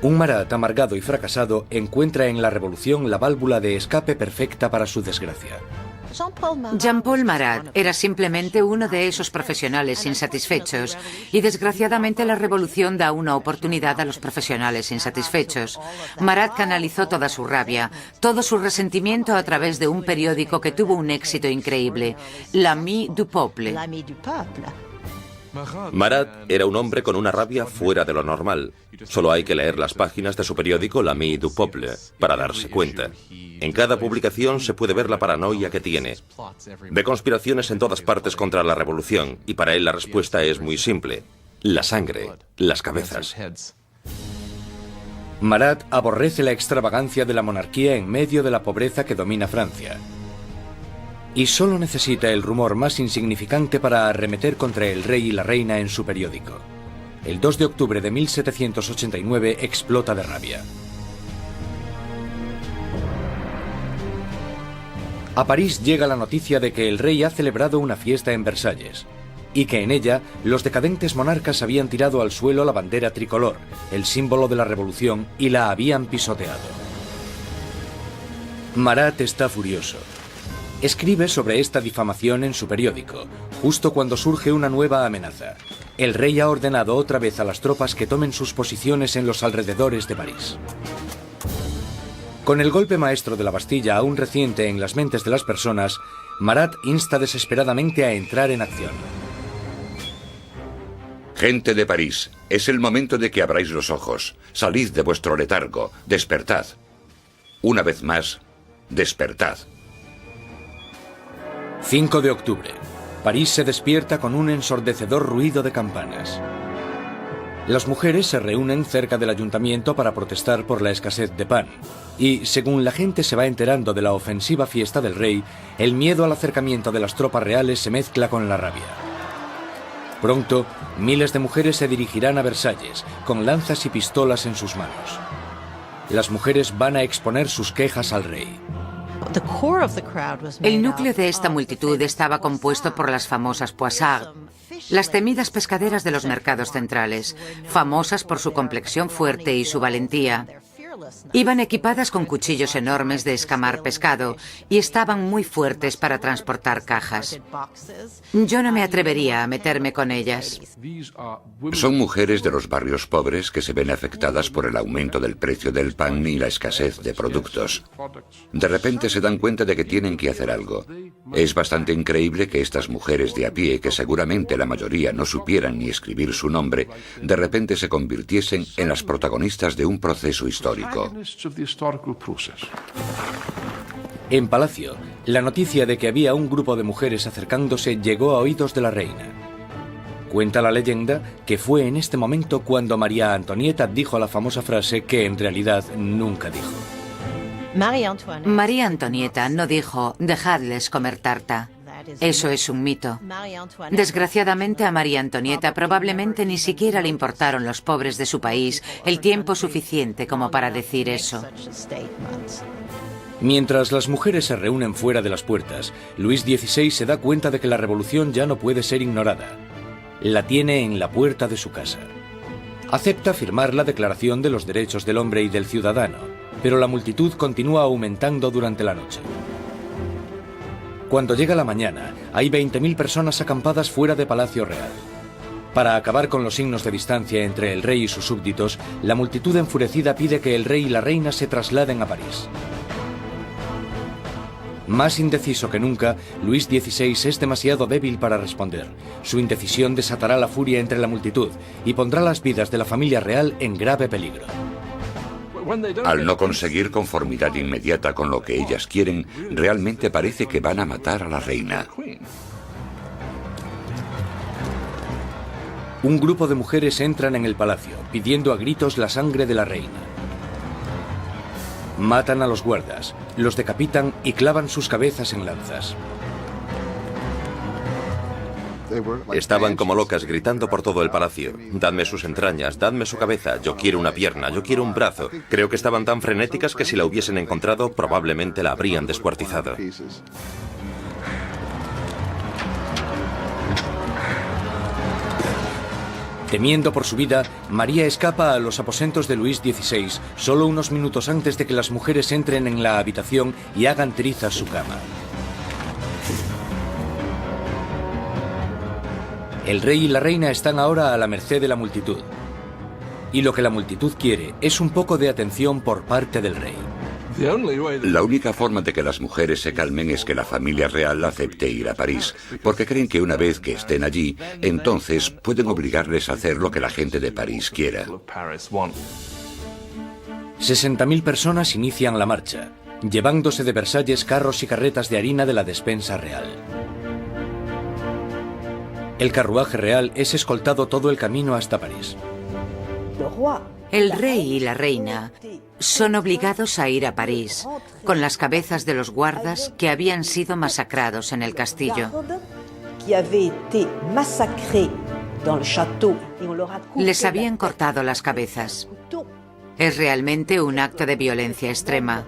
[SPEAKER 1] Un Marat amargado y fracasado encuentra en la revolución la válvula de escape perfecta para su desgracia.
[SPEAKER 4] Jean-Paul Marat era simplemente uno de esos profesionales insatisfechos y desgraciadamente la revolución da una oportunidad a los profesionales insatisfechos. Marat canalizó toda su rabia, todo su resentimiento a través de un periódico que tuvo un éxito increíble, l'Ami du Peuple.
[SPEAKER 2] Marat era un hombre con una rabia fuera de lo normal. Solo hay que leer las páginas de su periódico l'Ami du Peuple para darse cuenta. En cada publicación se puede ver la paranoia que tiene. Ve conspiraciones en todas partes contra la revolución y para él la respuesta es muy simple. La sangre, las cabezas.
[SPEAKER 1] Marat aborrece la extravagancia de la monarquía en medio de la pobreza que domina Francia. Y solo necesita el rumor más insignificante para arremeter contra el rey y la reina en su periódico. El 2 de octubre de 1789 explota de rabia. A París llega la noticia de que el rey ha celebrado una fiesta en Versalles y que en ella los decadentes monarcas habían tirado al suelo la bandera tricolor, el símbolo de la revolución, y la habían pisoteado. Marat está furioso. Escribe sobre esta difamación en su periódico, justo cuando surge una nueva amenaza. El rey ha ordenado otra vez a las tropas que tomen sus posiciones en los alrededores de París. Con el golpe maestro de la Bastilla aún reciente en las mentes de las personas, Marat insta desesperadamente a entrar en acción.
[SPEAKER 3] Gente de París, es el momento de que abráis los ojos. Salid de vuestro letargo, despertad. Una vez más, despertad.
[SPEAKER 1] 5 de octubre. París se despierta con un ensordecedor ruido de campanas. Las mujeres se reúnen cerca del ayuntamiento para protestar por la escasez de pan. Y, según la gente se va enterando de la ofensiva fiesta del rey, el miedo al acercamiento de las tropas reales se mezcla con la rabia. Pronto, miles de mujeres se dirigirán a Versalles, con lanzas y pistolas en sus manos. Las mujeres van a exponer sus quejas al rey.
[SPEAKER 4] El núcleo de esta multitud estaba compuesto por las famosas poissardes, las temidas pescaderas de los mercados centrales, famosas por su complexión fuerte y su valentía. Iban equipadas con cuchillos enormes de escamar pescado y estaban muy fuertes para transportar cajas. Yo no me atrevería a meterme con ellas.
[SPEAKER 3] Son mujeres de los barrios pobres que se ven afectadas por el aumento del precio del pan y la escasez de productos. De repente se dan cuenta de que tienen que hacer algo. Es bastante increíble que estas mujeres de a pie, que seguramente la mayoría no supieran ni escribir su nombre, de repente se convirtiesen en las protagonistas de un proceso histórico.
[SPEAKER 1] En Palacio, la noticia de que había un grupo de mujeres acercándose llegó a oídos de la reina. Cuenta la leyenda que fue en este momento cuando María Antonieta dijo la famosa frase que en realidad nunca dijo.
[SPEAKER 4] María Antonieta no dijo, dejadles comer tarta. Eso es un mito. Desgraciadamente a María Antonieta probablemente ni siquiera le importaron los pobres de su país el tiempo suficiente como para decir eso.
[SPEAKER 1] Mientras las mujeres se reúnen fuera de las puertas, Luis XVI se da cuenta de que la revolución ya no puede ser ignorada. La tiene en la puerta de su casa. Acepta firmar la Declaración de los Derechos del Hombre y del Ciudadano, pero la multitud continúa aumentando durante la noche. Cuando llega la mañana, hay 20.000 personas acampadas fuera de Palacio Real. Para acabar con los signos de distancia entre el rey y sus súbditos, la multitud enfurecida pide que el rey y la reina se trasladen a París. Más indeciso que nunca, Luis XVI es demasiado débil para responder. Su indecisión desatará la furia entre la multitud y pondrá las vidas de la familia real en grave peligro.
[SPEAKER 3] Al no conseguir conformidad inmediata con lo que ellas quieren, realmente parece que van a matar a la reina.
[SPEAKER 1] Un grupo de mujeres entran en el palacio, pidiendo a gritos la sangre de la reina. Matan a los guardas, los decapitan y clavan sus cabezas en lanzas.
[SPEAKER 2] Estaban como locas gritando por todo el palacio. Dadme sus entrañas, dadme su cabeza, yo quiero una pierna, yo quiero un brazo. Creo que estaban tan frenéticas que si la hubiesen encontrado probablemente la habrían descuartizado.
[SPEAKER 1] Temiendo por su vida, María escapa a los aposentos de Luis XVI solo unos minutos antes de que las mujeres entren en la habitación y hagan trizas su cama. El rey y la reina están ahora a la merced de la multitud. Y lo que la multitud quiere es un poco de atención por parte del rey.
[SPEAKER 3] La única forma de que las mujeres se calmen es que la familia real acepte ir a París, porque creen que una vez que estén allí, entonces pueden obligarles a hacer lo que la gente de París quiera.
[SPEAKER 1] 60.000 personas inician la marcha, llevándose de Versalles carros y carretas de harina de la despensa real. El carruaje real es escoltado todo el camino hasta París.
[SPEAKER 4] El rey y la reina son obligados a ir a París, con las cabezas de los guardas que habían sido masacrados en el castillo. Les habían cortado las cabezas. Es realmente un acto de violencia extrema.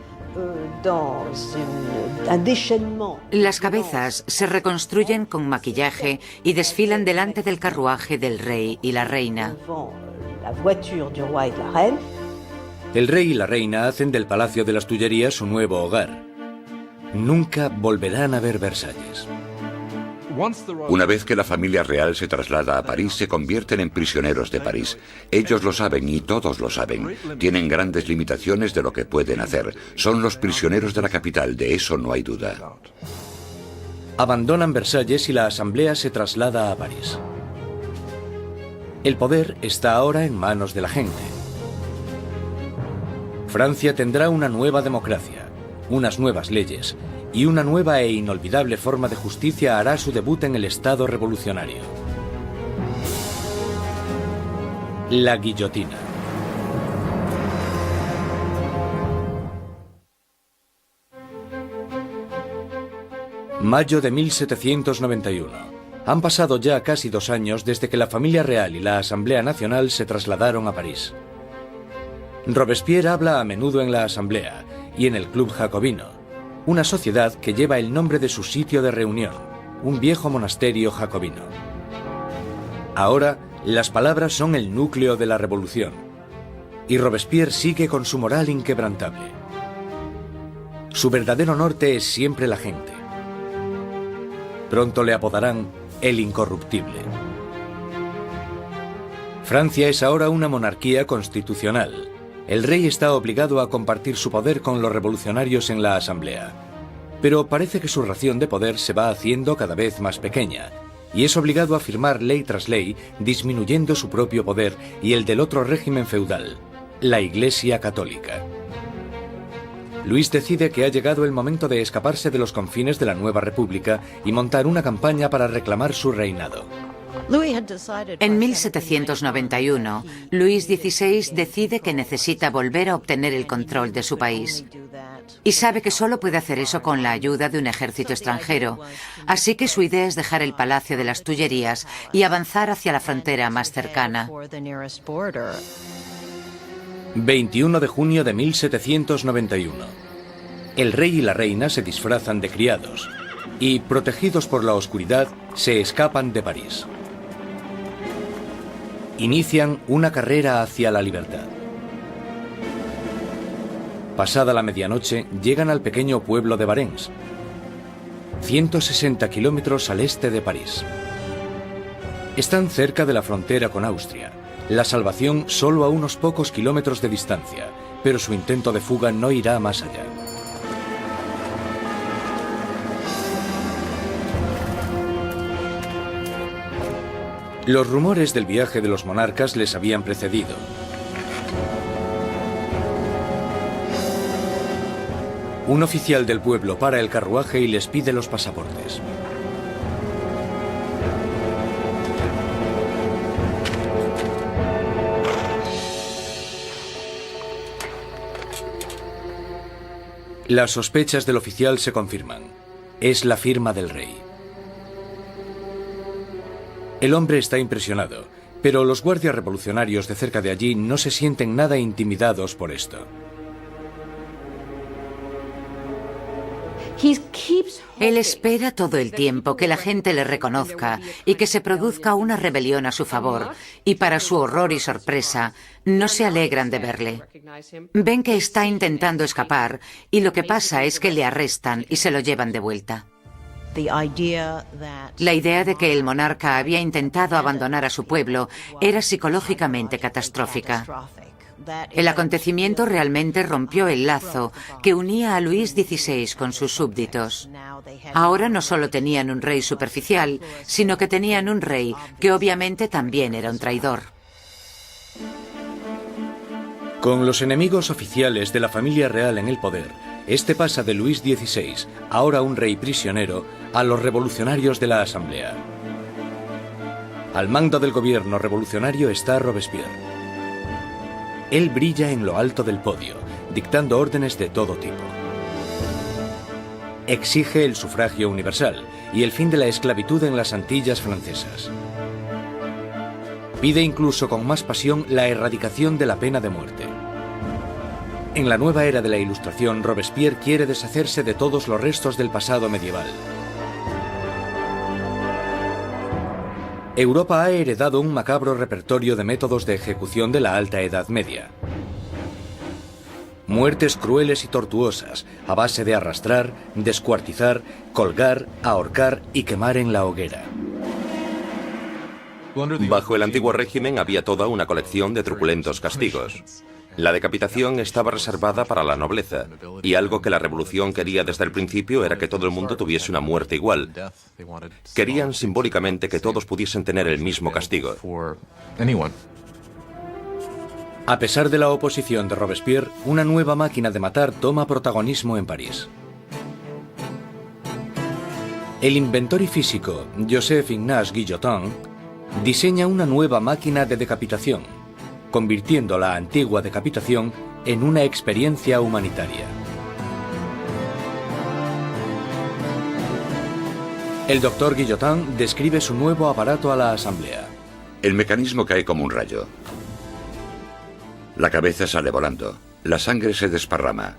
[SPEAKER 4] Las cabezas se reconstruyen con maquillaje y desfilan delante del carruaje del rey y la reina.
[SPEAKER 1] El rey y la reina hacen del Palacio de las Tullerías su nuevo hogar. Nunca volverán a ver Versalles.
[SPEAKER 3] Una vez que la familia real se traslada a París, se convierten en prisioneros de París. Ellos lo saben y todos lo saben. Tienen grandes limitaciones de lo que pueden hacer. Son los prisioneros de la capital, de eso no hay duda.
[SPEAKER 1] Abandonan Versalles y la asamblea se traslada a París. El poder está ahora en manos de la gente. Francia tendrá una nueva democracia, unas nuevas leyes y una nueva e inolvidable forma de justicia hará su debut en el Estado revolucionario. La guillotina. Mayo de 1791. Han pasado ya casi 2 años desde que la familia real y la Asamblea Nacional se trasladaron a París. Robespierre habla a menudo en la Asamblea y en el Club Jacobino, una sociedad que lleva el nombre de su sitio de reunión, un viejo monasterio jacobino. Ahora, las palabras son el núcleo de la revolución. y Robespierre sigue con su moral inquebrantable. Su verdadero norte es siempre la gente. Pronto le apodarán el incorruptible. Francia es ahora una monarquía constitucional. El rey está obligado a compartir su poder con los revolucionarios en la Asamblea. Pero parece que su ración de poder se va haciendo cada vez más pequeña, y es obligado a firmar ley tras ley, disminuyendo su propio poder y el del otro régimen feudal, la Iglesia Católica. Luis decide que ha llegado el momento de escaparse de los confines de la nueva república y montar una campaña para reclamar su reinado.
[SPEAKER 4] En 1791, Luis XVI decide que necesita volver a obtener el control de su país. Y sabe que solo puede hacer eso con la ayuda de un ejército extranjero. Así que su idea es dejar el Palacio de las Tullerías y avanzar hacia la frontera más cercana.
[SPEAKER 1] 21 de junio de 1791. El rey y la reina se disfrazan de criados y, protegidos por la oscuridad, se escapan de París. Inician una carrera hacia la libertad. Pasada la medianoche, llegan al pequeño pueblo de Varennes, 160 kilómetros al este de París. Están cerca de la frontera con Austria. La salvación solo a unos pocos kilómetros de distancia, pero su intento de fuga no irá más allá. Los rumores del viaje de los monarcas les habían precedido. Un oficial del pueblo para el carruaje y les pide los pasaportes. Las sospechas del oficial se confirman. Es la firma del rey. El hombre está impresionado, pero los guardias revolucionarios de cerca de allí no se sienten nada intimidados por esto.
[SPEAKER 4] Él espera todo el tiempo que la gente le reconozca y que se produzca una rebelión a su favor, y para su horror y sorpresa, no se alegran de verle. Ven que está intentando escapar y lo que pasa es que le arrestan y se lo llevan de vuelta. La idea de que el monarca había intentado abandonar a su pueblo era psicológicamente catastrófica. El acontecimiento realmente rompió el lazo que unía a Luis XVI con sus súbditos. Ahora no solo tenían un rey superficial, sino que tenían un rey que obviamente también era un traidor.
[SPEAKER 1] Con los enemigos oficiales de la familia real en el poder, este pasa de Luis XVI, ahora un rey prisionero, a los revolucionarios de la Asamblea. Al mando del gobierno revolucionario está Robespierre. Él brilla en lo alto del podio, dictando órdenes de todo tipo. Exige el sufragio universal y el fin de la esclavitud en las Antillas francesas. Pide incluso con más pasión la erradicación de la pena de muerte. En la nueva era de la Ilustración, Robespierre quiere deshacerse de todos los restos del pasado medieval. Europa ha heredado un macabro repertorio de métodos de ejecución de la Alta Edad Media. Muertes crueles y tortuosas, a base de arrastrar, descuartizar, colgar, ahorcar y quemar en la hoguera.
[SPEAKER 2] Bajo el antiguo régimen había toda una colección de truculentos castigos. La decapitación estaba reservada para la nobleza, y algo que la revolución quería desde el principio era que todo el mundo tuviese una muerte igual. Querían simbólicamente que todos pudiesen tener el mismo castigo.
[SPEAKER 1] A pesar de la oposición de Robespierre, una nueva máquina de matar toma protagonismo en París. El inventor y físico Joseph Ignace Guillotin diseña una nueva máquina de decapitación, convirtiendo la antigua decapitación en una experiencia humanitaria. El doctor Guillotin describe su nuevo aparato a la Asamblea.
[SPEAKER 3] El mecanismo cae como un rayo. La cabeza sale volando. La sangre se desparrama.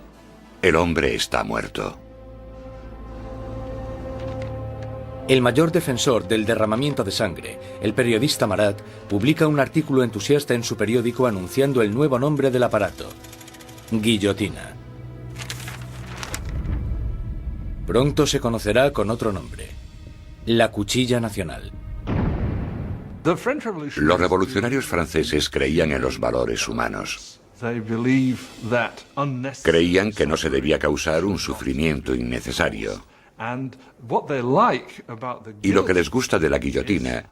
[SPEAKER 3] El hombre está muerto.
[SPEAKER 1] El mayor defensor del derramamiento de sangre, el periodista Marat, publica un artículo entusiasta en su periódico anunciando el nuevo nombre del aparato: guillotina. Pronto se conocerá con otro nombre: la cuchilla nacional.
[SPEAKER 3] Los revolucionarios franceses creían en los valores humanos. Creían que no se debía causar un sufrimiento innecesario. Y lo que les gusta de la guillotina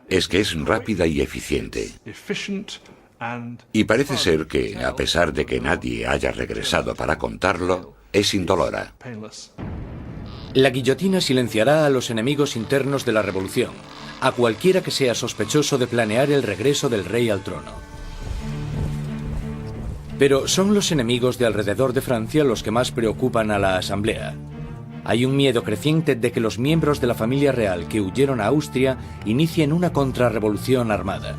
[SPEAKER 3] es que es rápida y eficiente. Y parece ser que, a pesar de que nadie haya regresado para contarlo, es indolora.
[SPEAKER 1] La guillotina silenciará a los enemigos internos de la revolución, a cualquiera que sea sospechoso de planear el regreso del rey al trono. Pero son los enemigos de alrededor de Francia los que más preocupan a la Asamblea. Hay un miedo creciente de que los miembros de la familia real que huyeron a Austria inicien una contrarrevolución armada.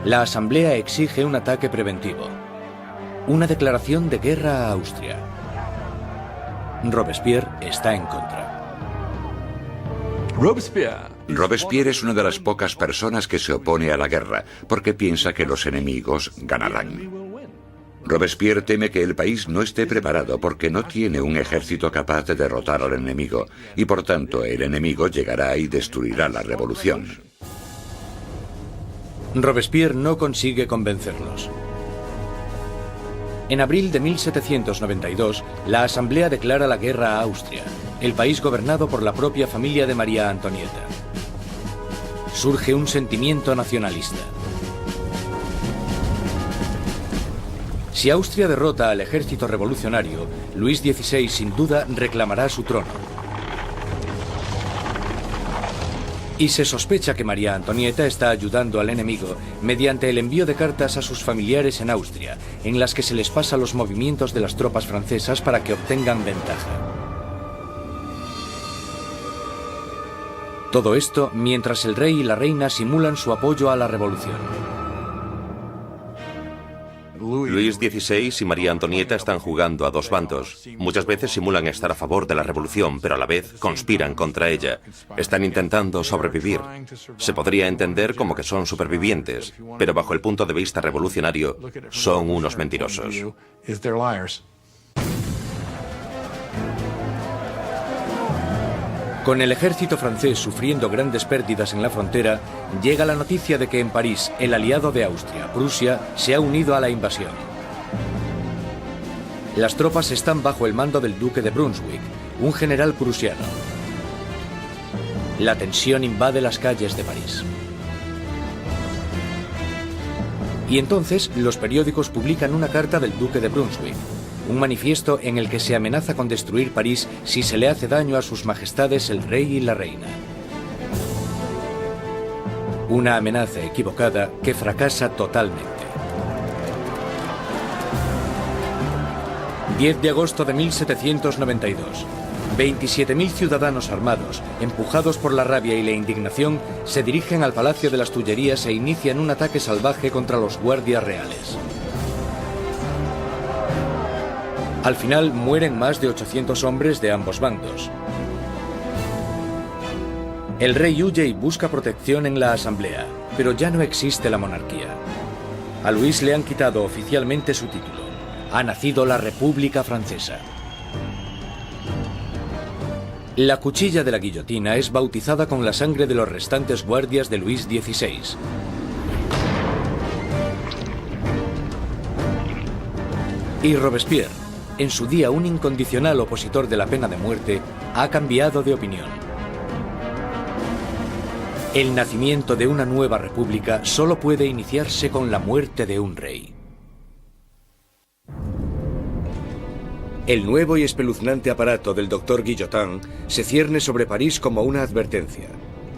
[SPEAKER 1] La Asamblea exige un ataque preventivo, una declaración de guerra a Austria. Robespierre está en contra.
[SPEAKER 3] Robespierre es una de las pocas personas que se opone a la guerra, porque piensa que los enemigos ganarán. Robespierre teme que el país no esté preparado porque no tiene un ejército capaz de derrotar al enemigo, y por tanto el enemigo llegará y destruirá la revolución.
[SPEAKER 1] Robespierre no consigue convencerlos. En abril de 1792, la Asamblea declara la guerra a Austria, el país gobernado por la propia familia de María Antonieta. Surge un sentimiento nacionalista. Si Austria derrota al ejército revolucionario, Luis XVI sin duda reclamará su trono. Y se sospecha que María Antonieta está ayudando al enemigo mediante el envío de cartas a sus familiares en Austria, en las que se les pasa los movimientos de las tropas francesas para que obtengan ventaja. Todo esto mientras el rey y la reina simulan su apoyo a la revolución.
[SPEAKER 2] Luis XVI y María Antonieta están jugando a dos bandos. Muchas veces simulan estar a favor de la revolución, pero a la vez conspiran contra ella. Están intentando sobrevivir. Se podría entender como que son supervivientes, pero bajo el punto de vista revolucionario, son unos mentirosos.
[SPEAKER 1] Con el ejército francés sufriendo grandes pérdidas en la frontera, llega la noticia de que en París el aliado de Austria, Prusia, se ha unido a la invasión. Las tropas están bajo el mando del duque de Brunswick, un general prusiano. La tensión invade las calles de París. Y entonces los periódicos publican una carta del duque de Brunswick, un manifiesto en el que se amenaza con destruir París si se le hace daño a sus majestades el rey y la reina. Una amenaza equivocada que fracasa totalmente. 10 de agosto de 1792. 27.000 ciudadanos armados, empujados por la rabia y la indignación, se dirigen al Palacio de las Tullerías e inician un ataque salvaje contra los guardias reales. Al final mueren más de 800 hombres de ambos bandos. El rey huye y busca protección en la Asamblea, pero ya no existe la monarquía. A Luis le han quitado oficialmente su título. Ha nacido la República Francesa. La cuchilla de la guillotina es bautizada con la sangre de los restantes guardias de Luis XVI. Y Robespierre, en su día un incondicional opositor de la pena de muerte, ha cambiado de opinión. El nacimiento de una nueva república solo puede iniciarse con la muerte de un rey. El nuevo y espeluznante aparato del doctor Guillotin se cierne sobre París como una advertencia: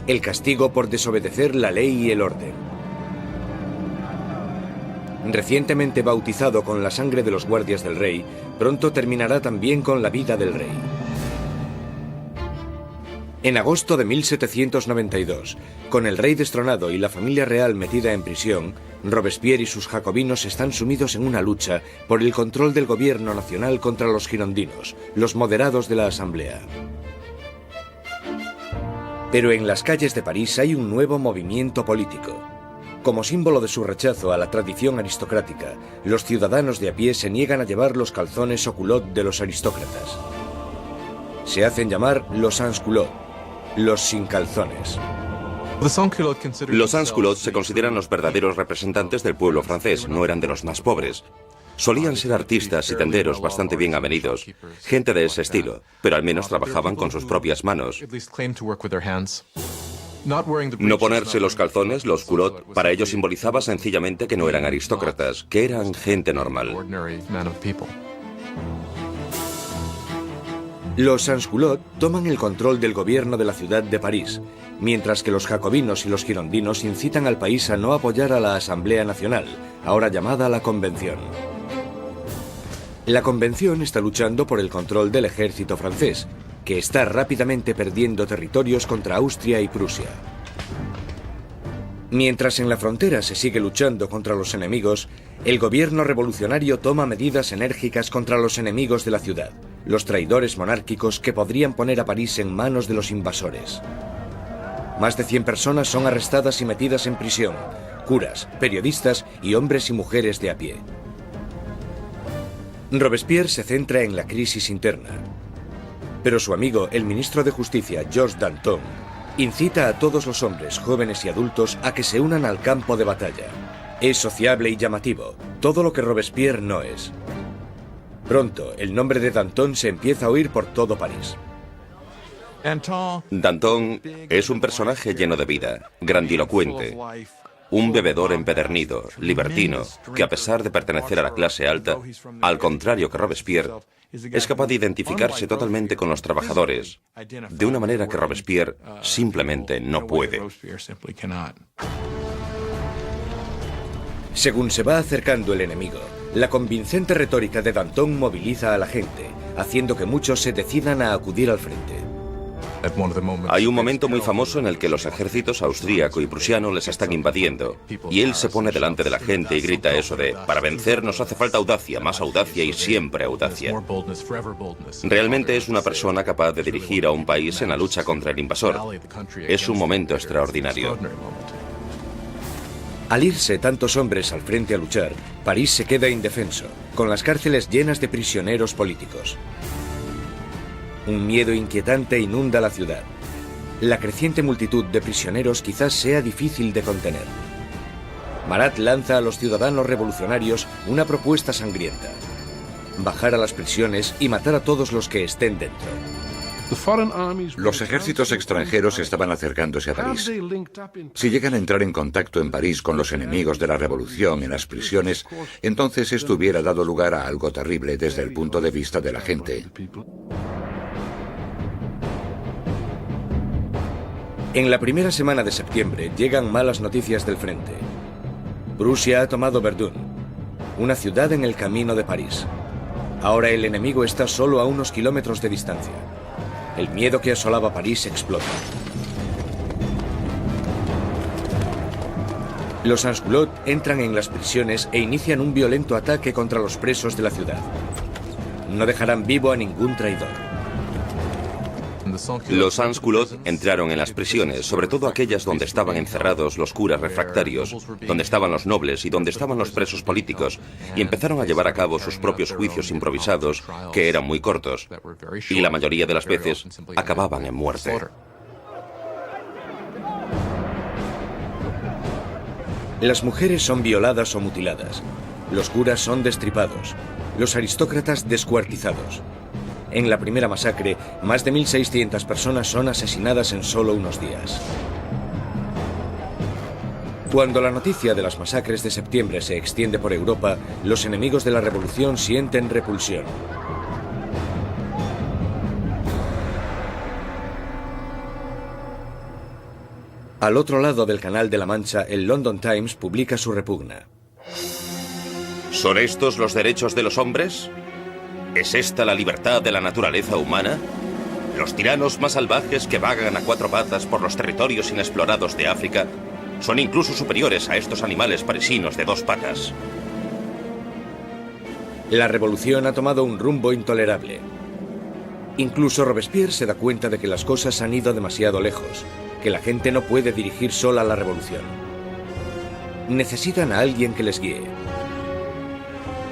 [SPEAKER 1] el castigo por desobedecer la ley y el orden. Recientemente bautizado con la sangre de los guardias del rey, pronto terminará también con la vida del rey. En agosto de 1792, con el rey destronado y la familia real metida en prisión, Robespierre y sus jacobinos están sumidos en una lucha por el control del gobierno nacional contra los girondinos, los moderados de la Asamblea. Pero en las calles de París hay un nuevo movimiento político. Como símbolo de su rechazo a la tradición aristocrática, los ciudadanos de a pie se niegan a llevar los calzones o culottes de los aristócratas. Se hacen llamar los sans-culottes, los sin calzones.
[SPEAKER 2] Los sans-culottes se consideran los verdaderos representantes del pueblo francés, no eran de los más pobres. Solían ser artistas y tenderos bastante bien avenidos, gente de ese estilo, pero al menos trabajaban con sus propias manos. No ponerse los calzones, los culottes, para ellos simbolizaba sencillamente que no eran aristócratas, que eran gente normal.
[SPEAKER 1] Los sans-culottes toman el control del gobierno de la ciudad de París, mientras que los jacobinos y los girondinos incitan al país a no apoyar a la Asamblea Nacional, ahora llamada la Convención. La Convención está luchando por el control del ejército francés, que está rápidamente perdiendo territorios contra Austria y Prusia. Mientras en la frontera se sigue luchando contra los enemigos, el gobierno revolucionario toma medidas enérgicas contra los enemigos de la ciudad, los traidores monárquicos que podrían poner a París en manos de los invasores. Más de 100 personas son arrestadas y metidas en prisión, curas, periodistas y hombres y mujeres de a pie. Robespierre se centra en la crisis interna, pero su amigo, el ministro de Justicia, Georges Danton, incita a todos los hombres, jóvenes y adultos a que se unan al campo de batalla. Es sociable y llamativo, todo lo que Robespierre no es. Pronto, el nombre de Danton se empieza a oír por todo París.
[SPEAKER 2] Danton es un personaje lleno de vida, grandilocuente, un bebedor empedernido, libertino, que a pesar de pertenecer a la clase alta, al contrario que Robespierre, es capaz de identificarse totalmente con los trabajadores, de una manera que Robespierre simplemente no puede.
[SPEAKER 1] Según se va acercando el enemigo, la convincente retórica de Danton moviliza a la gente, haciendo que muchos se decidan a acudir al frente.
[SPEAKER 2] Hay un momento muy famoso en el que los ejércitos austríaco y prusiano les están invadiendo, y él se pone delante de la gente y grita eso de: para vencer nos hace falta audacia, más audacia y siempre audacia. Realmente es una persona capaz de dirigir a un país en la lucha contra el invasor. Es un momento extraordinario.
[SPEAKER 1] Al irse tantos hombres al frente a luchar, París se queda indefenso, con las cárceles llenas de prisioneros políticos. Un miedo inquietante inunda la ciudad. La creciente multitud de prisioneros quizás sea difícil de contener. Marat lanza a los ciudadanos revolucionarios una propuesta sangrienta: bajar a las prisiones y matar a todos los que estén dentro.
[SPEAKER 3] Los ejércitos extranjeros estaban acercándose a París. Si llegan a entrar en contacto en París con los enemigos de la revolución en las prisiones, entonces esto hubiera dado lugar a algo terrible desde el punto de vista de la gente.
[SPEAKER 1] En la primera semana de septiembre llegan malas noticias del frente. Prusia ha tomado Verdun, una ciudad en el camino de París. Ahora el enemigo está solo a unos kilómetros de distancia. El miedo que asolaba París explota. Los sans-culottes entran en las prisiones e inician un violento ataque contra los presos de la ciudad. No dejarán vivo a ningún traidor.
[SPEAKER 2] Los sans-culottes entraron en las prisiones, sobre todo aquellas donde estaban encerrados los curas refractarios, donde estaban los nobles y donde estaban los presos políticos, y empezaron a llevar a cabo sus propios juicios improvisados, que eran muy cortos, y la mayoría de las veces acababan en muerte.
[SPEAKER 1] Las mujeres son violadas o mutiladas, los curas son destripados, los aristócratas descuartizados. En la primera masacre, más de 1.600 personas son asesinadas en solo unos días. Cuando la noticia de las masacres de septiembre se extiende por Europa, los enemigos de la revolución sienten repulsión. Al otro lado del Canal de la Mancha, el London Times publica su repugna.
[SPEAKER 2] ¿Son estos los derechos de los hombres? ¿Es esta la libertad de la naturaleza humana? Los tiranos más salvajes que vagan a cuatro patas por los territorios inexplorados de África son incluso superiores a estos animales parisinos de dos patas.
[SPEAKER 1] La revolución ha tomado un rumbo intolerable. Incluso Robespierre se da cuenta de que las cosas han ido demasiado lejos. que la gente no puede dirigir sola la revolución. Necesitan a alguien que les guíe.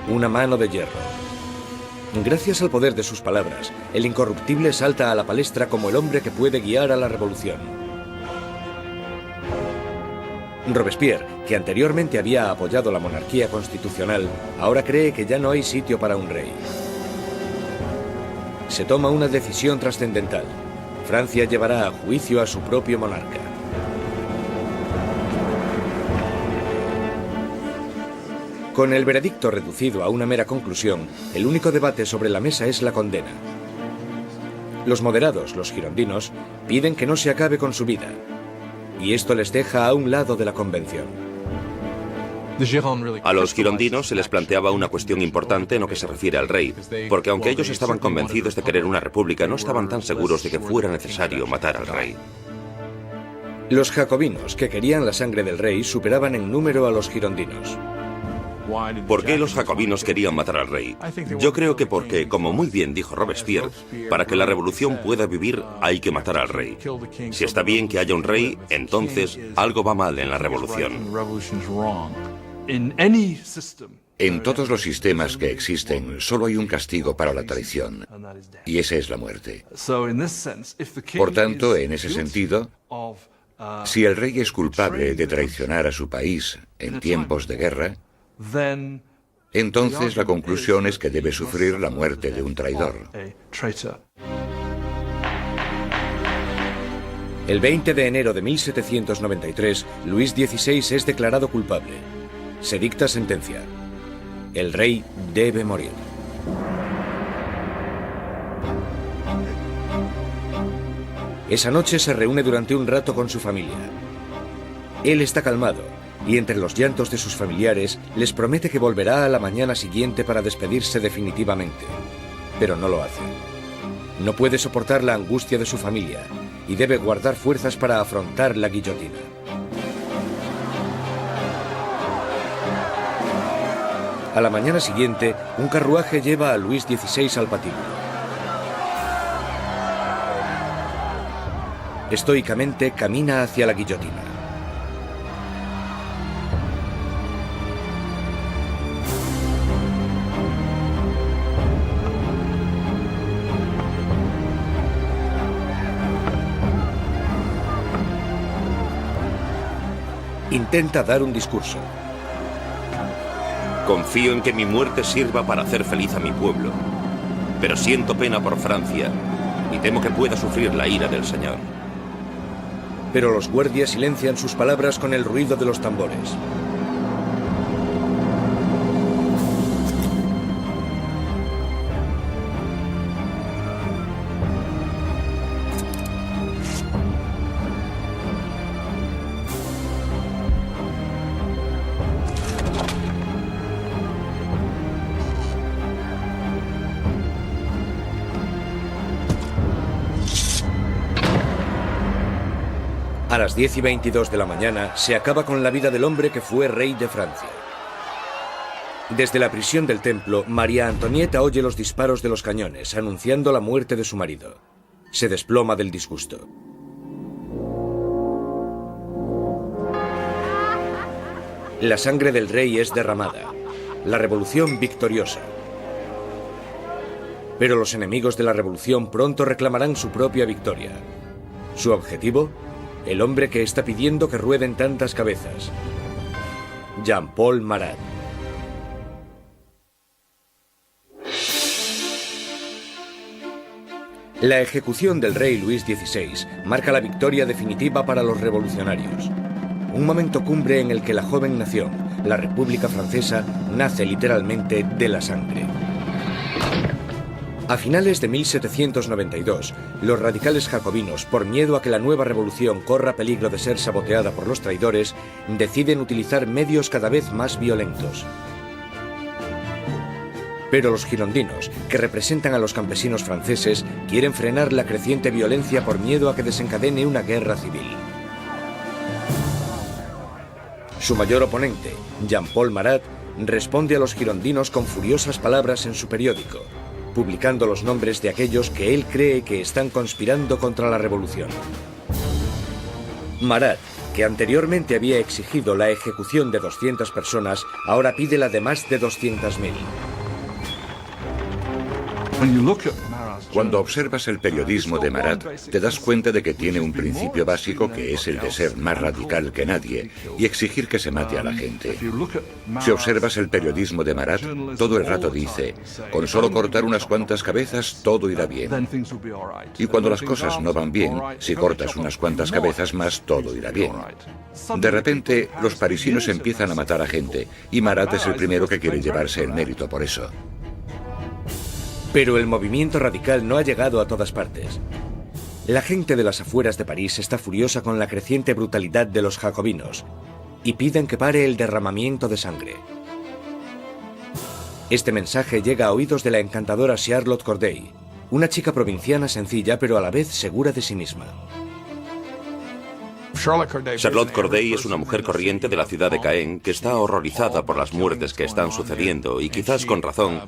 [SPEAKER 1] Una mano de hierro. Gracias al poder de sus palabras, el incorruptible salta a la palestra como el hombre que puede guiar a la revolución. Robespierre, que anteriormente había apoyado la monarquía constitucional, ahora cree que ya no hay sitio para un rey. Se toma una decisión trascendental. Francia llevará a juicio a su propio monarca. Con el veredicto reducido a una mera conclusión, el único debate sobre la mesa es la condena. Los moderados, los girondinos, piden que no se acabe con su vida, y esto les deja a un lado de la convención.
[SPEAKER 2] A los girondinos se les planteaba una cuestión importante en lo que se refiere al rey, porque aunque ellos estaban convencidos de querer una república, no estaban tan seguros de que fuera necesario matar al rey.
[SPEAKER 1] Los jacobinos, que querían la sangre del rey, superaban en número a los girondinos.
[SPEAKER 2] ¿Por qué los jacobinos querían matar al rey? Yo creo que porque, como muy bien dijo Robespierre, para que la revolución pueda vivir hay que matar al rey. Si está bien que haya un rey, entonces algo va mal en la revolución.
[SPEAKER 3] En todos los sistemas que existen, solo hay un castigo para la traición, y esa es la muerte. Por tanto, en ese sentido, si el rey es culpable de traicionar a su país en tiempos de guerra, entonces la conclusión es que debe sufrir la muerte de un traidor.
[SPEAKER 1] El 20 de enero de 1793, Luis XVI es declarado culpable. Se dicta sentencia. El rey debe morir. Esa noche se reúne durante un rato con su familia. Él está calmado y entre los llantos de sus familiares les promete que volverá a la mañana siguiente para despedirse definitivamente. Pero no lo hace. No puede soportar la angustia de su familia y debe guardar fuerzas para afrontar la guillotina. A la mañana siguiente, un carruaje lleva a Luis XVI al patíbulo. Estoicamente camina hacia la guillotina. Intenta dar un discurso.
[SPEAKER 2] Confío en que mi muerte sirva para hacer feliz a mi pueblo, pero siento pena por Francia y temo que pueda sufrir la ira del Señor.
[SPEAKER 1] Pero los guardias silencian sus palabras con el ruido de los tambores. A las 10:22 de la mañana se acaba con la vida del hombre que fue rey de Francia. Desde la prisión del templo, María Antonieta oye los disparos de los cañones, anunciando la muerte de su marido. Se desploma del disgusto. La sangre del rey es derramada. La revolución victoriosa. Pero los enemigos de la revolución pronto reclamarán su propia victoria. ¿Su objetivo? El hombre que está pidiendo que rueden tantas cabezas. Jean-Paul Marat. La ejecución del rey Luis XVI marca la victoria definitiva para los revolucionarios. Un momento cumbre en el que la joven nación, la República Francesa, nace literalmente de la sangre. A finales de 1792, los radicales jacobinos, por miedo a que la nueva revolución corra peligro de ser saboteada por los traidores, deciden utilizar medios cada vez más violentos. Pero los girondinos, que representan a los campesinos franceses, quieren frenar la creciente violencia por miedo a que desencadene una guerra civil. Su mayor oponente, Jean-Paul Marat, responde a los girondinos con furiosas palabras en su periódico, publicando los nombres de aquellos que él cree que están conspirando contra la revolución. Marat, que anteriormente había exigido la ejecución de 200 personas, ahora pide la de más de 200.000.
[SPEAKER 3] Cuando observas el periodismo de Marat, te das cuenta de que tiene un principio básico que es el de ser más radical que nadie y exigir que se mate a la gente. Si observas el periodismo de Marat, todo el rato dice, con solo cortar unas cuantas cabezas todo irá bien. Y cuando las cosas no van bien, si cortas unas cuantas cabezas más, todo irá bien. De repente, los parisinos empiezan a matar a gente y Marat es el primero que quiere llevarse el mérito por eso.
[SPEAKER 1] Pero el movimiento radical no ha llegado a todas partes. La gente de las afueras de París está furiosa con la creciente brutalidad de los jacobinos y piden que pare el derramamiento de sangre. Este mensaje llega a oídos de la encantadora Charlotte Corday, una chica provinciana sencilla pero a la vez segura de sí misma.
[SPEAKER 2] Charlotte Corday es una mujer corriente de la ciudad de Caen que está horrorizada por las muertes que están sucediendo y quizás con razón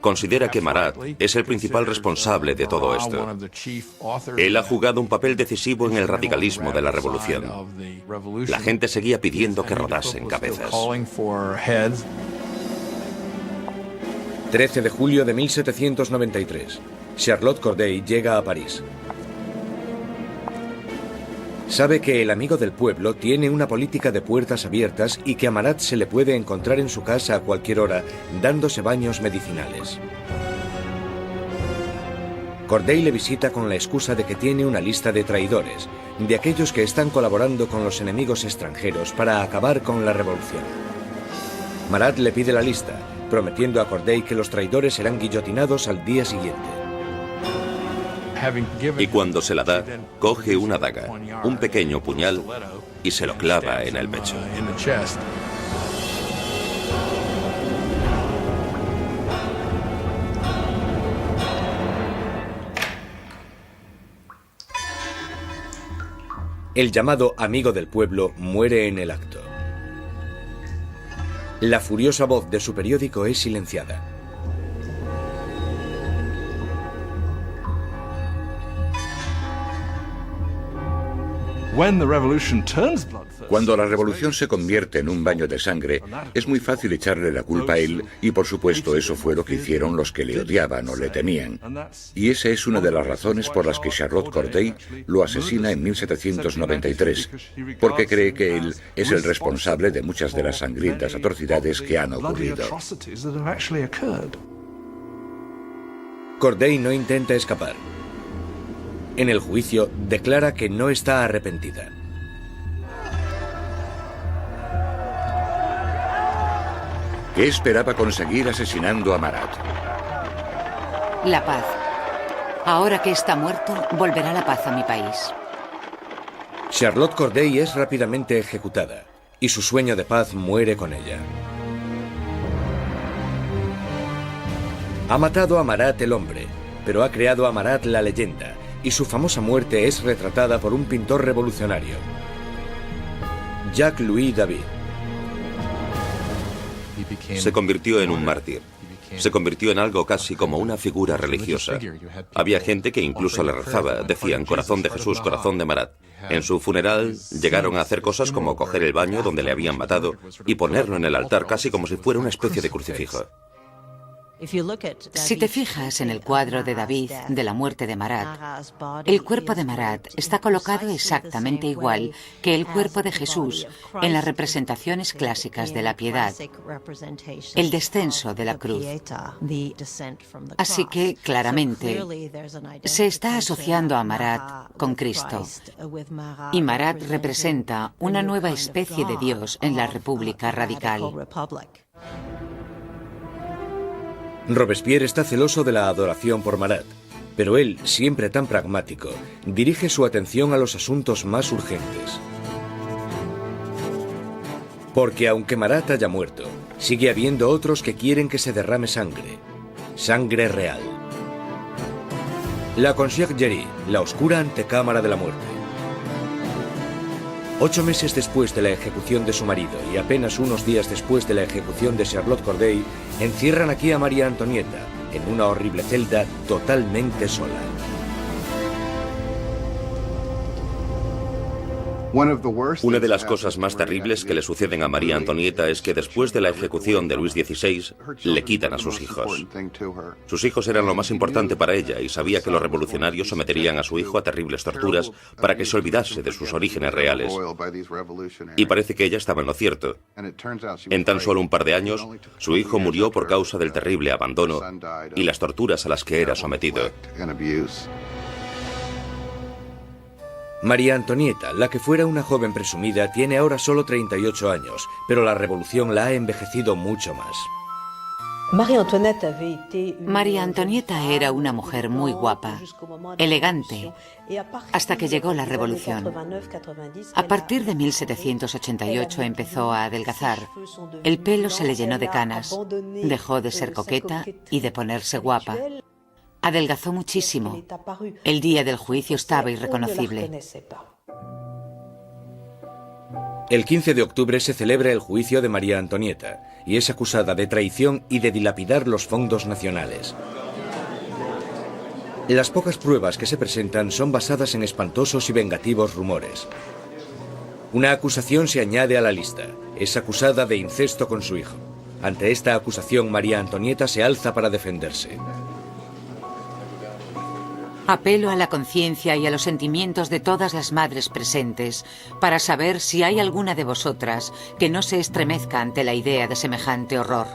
[SPEAKER 2] considera que Marat es el principal responsable de todo esto. Él ha jugado un papel decisivo en el radicalismo de la revolución. La gente seguía pidiendo que rodasen cabezas.
[SPEAKER 1] 13 de julio de 1793. Charlotte Corday llega a París. Sabe que el amigo del pueblo tiene una política de puertas abiertas y que a Marat se le puede encontrar en su casa a cualquier hora, dándose baños medicinales. Corday le visita con la excusa de que tiene una lista de traidores, de aquellos que están colaborando con los enemigos extranjeros para acabar con la revolución. Marat le pide la lista, prometiendo a Corday que los traidores serán guillotinados al día siguiente.
[SPEAKER 2] Y cuando se la da, coge una daga, un pequeño puñal, y se lo clava en el pecho.
[SPEAKER 1] El llamado amigo del pueblo muere en el acto. La furiosa voz de su periódico es silenciada.
[SPEAKER 3] Cuando la revolución se convierte en un baño de sangre, es muy fácil echarle la culpa a él y por supuesto eso fue lo que hicieron los que le odiaban o le temían. Y esa es una de las razones por las que Charlotte Corday lo asesina en 1793, porque cree que él es el responsable de muchas de las sangrientas atrocidades que han ocurrido.
[SPEAKER 1] Corday no intenta escapar. En el juicio, declara que no está arrepentida.
[SPEAKER 3] ¿Qué esperaba conseguir asesinando a Marat?
[SPEAKER 4] La paz. Ahora que está muerto, volverá la paz a mi país.
[SPEAKER 1] Charlotte Corday es rápidamente ejecutada y su sueño de paz muere con ella. Ha matado a Marat el hombre, pero ha creado a Marat la leyenda, y su famosa muerte es retratada por un pintor revolucionario, Jacques-Louis David.
[SPEAKER 2] Se convirtió en un mártir. Se convirtió en algo casi como una figura religiosa. Había gente que incluso le rezaba, decían corazón de Jesús, corazón de Marat. En su funeral llegaron a hacer cosas como coger el baño donde le habían matado y ponerlo en el altar casi como si fuera una especie de crucifijo.
[SPEAKER 4] Si te fijas en el cuadro de David de la muerte de Marat, el cuerpo de Marat está colocado exactamente igual que el cuerpo de Jesús en las representaciones clásicas de la piedad, el descenso de la cruz. Así que, claramente, se está asociando a Marat con Cristo. Y Marat representa una nueva especie de Dios en la República Radical.
[SPEAKER 1] Robespierre está celoso de la adoración por Marat, pero él, siempre tan pragmático, dirige su atención a los asuntos más urgentes. Porque aunque Marat haya muerto, sigue habiendo otros que quieren que se derrame sangre. Sangre real. La Conciergerie, la oscura antecámara de la muerte. 8 meses después de la ejecución de su marido y apenas unos días después de la ejecución de Charlotte Corday, encierran aquí a María Antonieta en una horrible celda totalmente sola.
[SPEAKER 2] Una de las cosas más terribles que le suceden a María Antonieta es que después de la ejecución de Luis XVI, le quitan a sus hijos. Sus hijos eran lo más importante para ella y sabía que los revolucionarios someterían a su hijo a terribles torturas para que se olvidase de sus orígenes reales. Y parece que ella estaba en lo cierto. En tan solo un par de años, su hijo murió por causa del terrible abandono y las torturas a las que era sometido.
[SPEAKER 1] María Antonieta, la que fuera una joven presumida, tiene ahora solo 38 años, pero la revolución la ha envejecido mucho más.
[SPEAKER 4] María Antonieta era una mujer muy guapa, elegante, hasta que llegó la revolución. A partir de 1788 empezó a adelgazar. El pelo se le llenó de canas, dejó de ser coqueta y de ponerse guapa. Adelgazó muchísimo. El día del juicio estaba irreconocible.
[SPEAKER 1] El 15 de octubre se celebra el juicio de María Antonieta y es acusada de traición y de dilapidar los fondos nacionales. Las pocas pruebas que se presentan son basadas en espantosos y vengativos rumores. Una acusación se añade a la lista. Es acusada de incesto con su hijo. Ante esta acusación, María Antonieta se alza para defenderse.
[SPEAKER 4] Apelo a la conciencia y a los sentimientos de todas las madres presentes para saber si hay alguna de vosotras que no se estremezca ante la idea de semejante horror.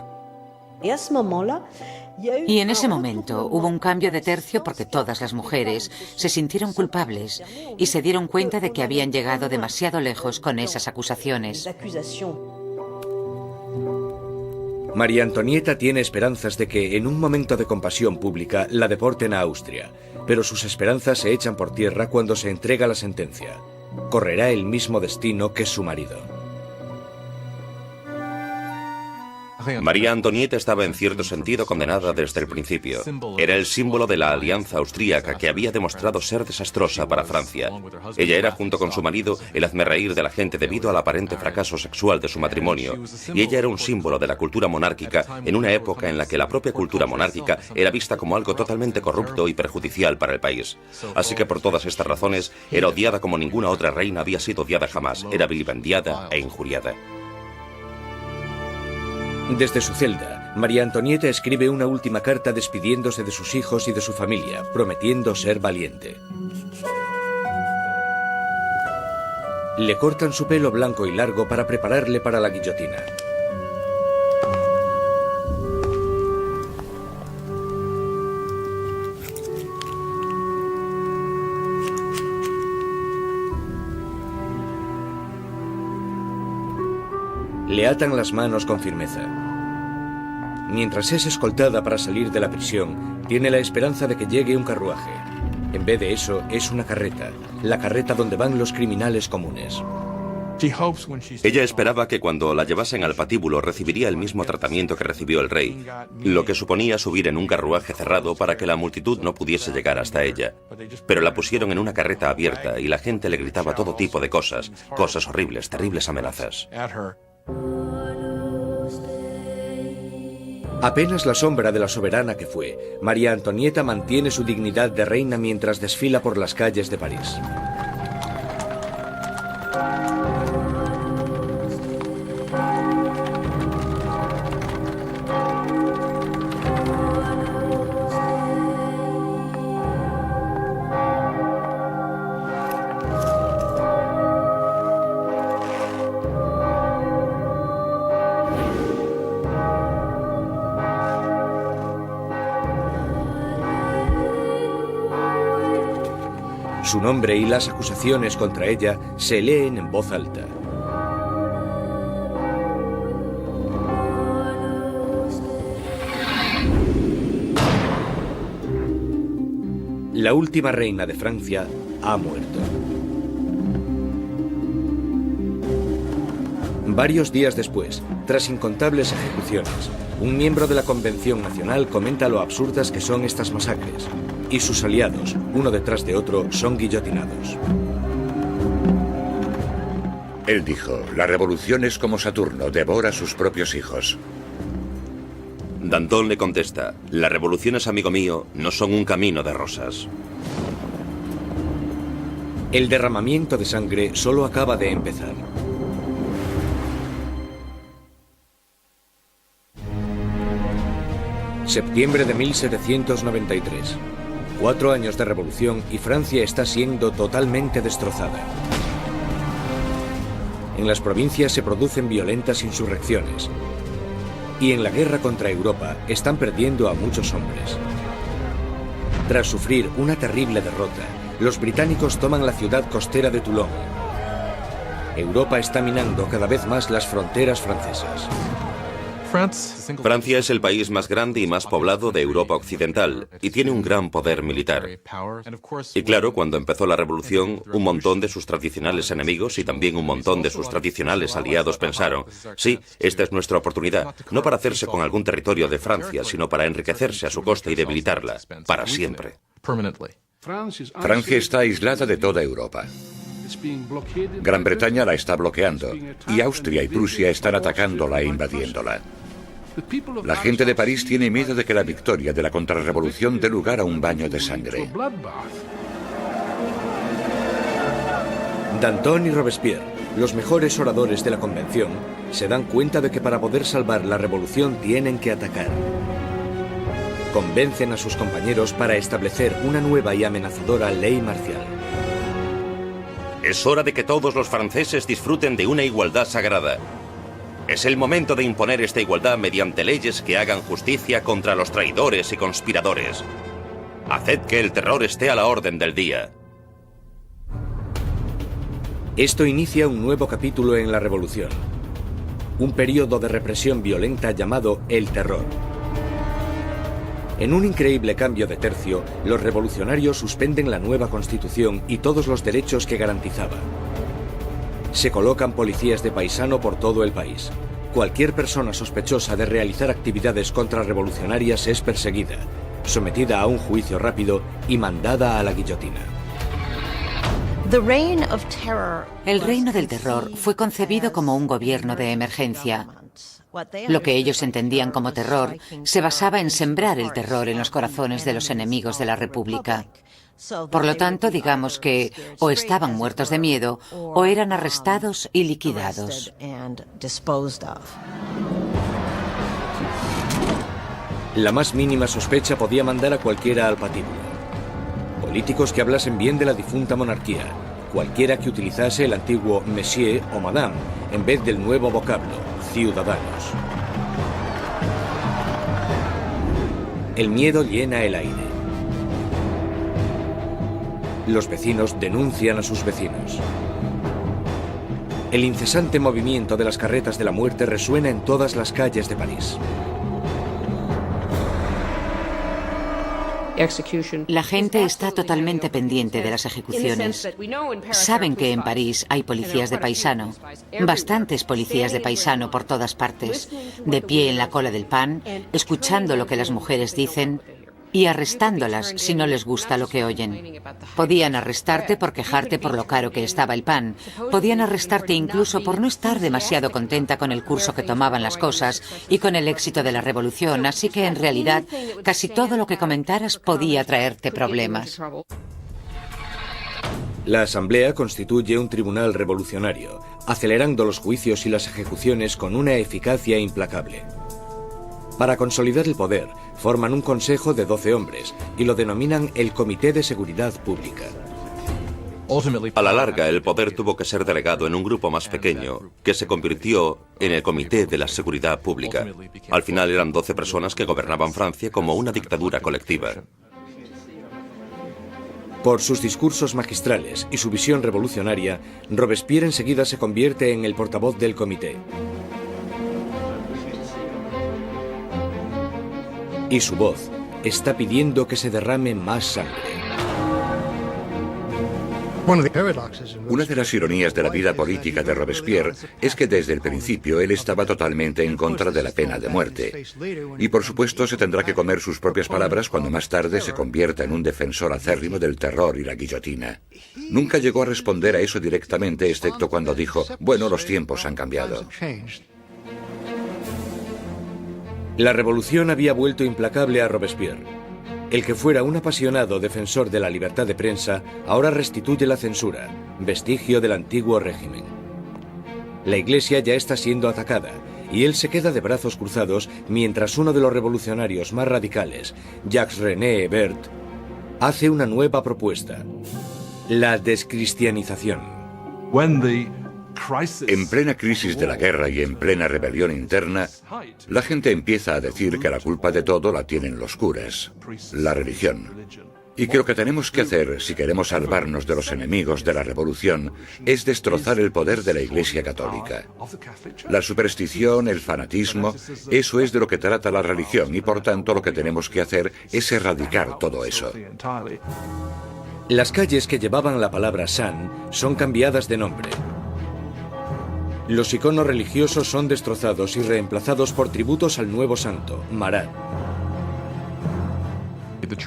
[SPEAKER 4] Y en ese momento hubo un cambio de tercio porque todas las mujeres se sintieron culpables y se dieron cuenta de que habían llegado demasiado lejos con esas acusaciones.
[SPEAKER 1] María Antonieta tiene esperanzas de que, en un momento de compasión pública, la deporten a Austria, pero sus esperanzas se echan por tierra cuando se entrega la sentencia. Correrá el mismo destino que su marido.
[SPEAKER 2] María Antonieta estaba en cierto sentido condenada desde el principio. Era el símbolo de la alianza austríaca que había demostrado ser desastrosa para Francia. Ella era, junto con su marido, el hazmerreír de la gente debido al aparente fracaso sexual de su matrimonio. Y ella era un símbolo de la cultura monárquica en una época en la que la propia cultura monárquica era vista como algo totalmente corrupto y perjudicial para el país. Así que por todas estas razones era odiada como ninguna otra reina había sido odiada jamás. Era vilipendiada e injuriada.
[SPEAKER 1] Desde su celda, María Antonieta escribe una última carta despidiéndose de sus hijos y de su familia, prometiendo ser valiente. Le cortan su pelo blanco y largo para prepararle para la guillotina. Le atan las manos con firmeza. Mientras es escoltada para salir de la prisión, tiene la esperanza de que llegue un carruaje. En vez de eso, es una carreta, la carreta donde van los criminales comunes.
[SPEAKER 2] Ella esperaba que cuando la llevasen al patíbulo recibiría el mismo tratamiento que recibió el rey, lo que suponía subir en un carruaje cerrado para que la multitud no pudiese llegar hasta ella. Pero la pusieron en una carreta abierta y la gente le gritaba todo tipo de cosas horribles, terribles amenazas.
[SPEAKER 1] Apenas la sombra de la soberana que fue, María Antonieta mantiene su dignidad de reina mientras desfila por las calles de París. Su nombre y las acusaciones contra ella se leen en voz alta. La última reina de Francia ha muerto. Varios días después, tras incontables ejecuciones, un miembro de la Convención Nacional comenta lo absurdas que son estas masacres, y sus aliados, uno detrás de otro, son guillotinados.
[SPEAKER 3] Él dijo, la revolución es como Saturno, devora a sus propios hijos.
[SPEAKER 2] Danton le contesta, las revoluciones, amigo mío, no son un camino de rosas.
[SPEAKER 1] El derramamiento de sangre solo acaba de empezar. Septiembre de 1793. 4 años de revolución y Francia está siendo totalmente destrozada. En las provincias se producen violentas insurrecciones. Y en la guerra contra Europa están perdiendo a muchos hombres. Tras sufrir una terrible derrota, los británicos toman la ciudad costera de Toulon. Europa está minando cada vez más las fronteras francesas.
[SPEAKER 2] Francia es el país más grande y más poblado de Europa Occidental y tiene un gran poder militar. Y claro, cuando empezó la revolución, un montón de sus tradicionales enemigos y también un montón de sus tradicionales aliados pensaron, sí, esta es nuestra oportunidad, no para hacerse con algún territorio de Francia, sino para enriquecerse a su costa y debilitarla, para siempre.
[SPEAKER 3] Francia está aislada de toda Europa. Gran Bretaña la está bloqueando y Austria y Prusia están atacándola e invadiéndola. La gente de París tiene miedo de que la victoria de la contrarrevolución dé lugar a un baño de sangre.
[SPEAKER 1] Danton y Robespierre, los mejores oradores de la convención, se dan cuenta de que para poder salvar la revolución tienen que atacar. Convencen a sus compañeros para establecer una nueva y amenazadora ley marcial.
[SPEAKER 2] Es hora de que todos los franceses disfruten de una igualdad sagrada. Es el momento de imponer esta igualdad mediante leyes que hagan justicia contra los traidores y conspiradores. Haced que el terror esté a la orden del día.
[SPEAKER 1] Esto inicia un nuevo capítulo en la revolución. Un periodo de represión violenta llamado el terror. En un increíble cambio de tercio, los revolucionarios suspenden la nueva constitución y todos los derechos que garantizaba. Se colocan policías de paisano por todo el país. Cualquier persona sospechosa de realizar actividades contrarrevolucionarias es perseguida, sometida a un juicio rápido y mandada a la guillotina.
[SPEAKER 4] El reino del terror fue concebido como un gobierno de emergencia. Lo que ellos entendían como terror se basaba en sembrar el terror en los corazones de los enemigos de la República. Por lo tanto, digamos que o estaban muertos de miedo o eran arrestados y liquidados.
[SPEAKER 1] La más mínima sospecha podía mandar a cualquiera al patíbulo. Políticos que hablasen bien de la difunta monarquía, cualquiera que utilizase el antiguo monsieur o madame en vez del nuevo vocablo, ciudadanos. El miedo llena el aire. Los vecinos denuncian a sus vecinos. El incesante movimiento de las carretas de la muerte resuena en todas las calles de París.
[SPEAKER 4] La gente está totalmente pendiente de las ejecuciones. Saben que en París hay policías de paisano, bastantes policías de paisano por todas partes, de pie en la cola del pan, escuchando lo que las mujeres dicen y arrestándolas si no les gusta lo que oyen. Podían arrestarte por quejarte por lo caro que estaba el pan. Podían arrestarte incluso por no estar demasiado contenta con el curso que tomaban las cosas y con el éxito de la revolución, así que en realidad casi todo lo que comentaras podía traerte problemas.
[SPEAKER 1] La Asamblea constituye un tribunal revolucionario, acelerando los juicios y las ejecuciones con una eficacia implacable. Para consolidar el poder, forman un consejo de 12 hombres y lo denominan el Comité de Seguridad Pública.
[SPEAKER 2] A la larga, el poder tuvo que ser delegado en un grupo más pequeño, que se convirtió en el Comité de la Seguridad Pública. Al final eran 12 personas que gobernaban Francia como una dictadura colectiva.
[SPEAKER 1] Por sus discursos magistrales y su visión revolucionaria, Robespierre enseguida se convierte en el portavoz del comité. Y su voz está pidiendo que se derrame más sangre.
[SPEAKER 3] Una de las ironías de la vida política de Robespierre es que desde el principio él estaba totalmente en contra de la pena de muerte. Y por supuesto se tendrá que comer sus propias palabras cuando más tarde se convierta en un defensor acérrimo del terror y la guillotina. Nunca llegó a responder a eso directamente, excepto cuando dijo, bueno, los tiempos han cambiado.
[SPEAKER 1] La revolución había vuelto implacable a Robespierre. El que fuera un apasionado defensor de la libertad de prensa ahora restituye la censura, vestigio del antiguo régimen. La Iglesia ya está siendo atacada y él se queda de brazos cruzados mientras uno de los revolucionarios más radicales, Jacques-René Hebert, hace una nueva propuesta: la descristianización.
[SPEAKER 3] En plena crisis de la guerra y en plena rebelión interna, la gente empieza a decir que la culpa de todo la tienen los curas, la religión. Y que lo que tenemos que hacer, si queremos salvarnos de los enemigos de la revolución, es destrozar el poder de la Iglesia Católica. La superstición, el fanatismo, eso es de lo que trata la religión y por tanto lo que tenemos que hacer es erradicar todo eso.
[SPEAKER 1] Las calles que llevaban la palabra San son cambiadas de nombre. Los iconos religiosos son destrozados y reemplazados por tributos al nuevo santo, Marat.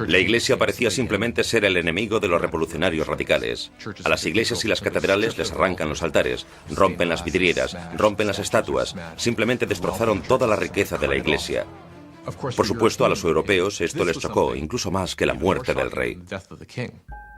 [SPEAKER 2] La Iglesia parecía simplemente ser el enemigo de los revolucionarios radicales. A las iglesias y las catedrales les arrancan los altares, rompen las vidrieras, rompen las estatuas, simplemente destrozaron toda la riqueza de la Iglesia. Por supuesto, a los europeos esto les chocó, incluso más que la muerte del rey.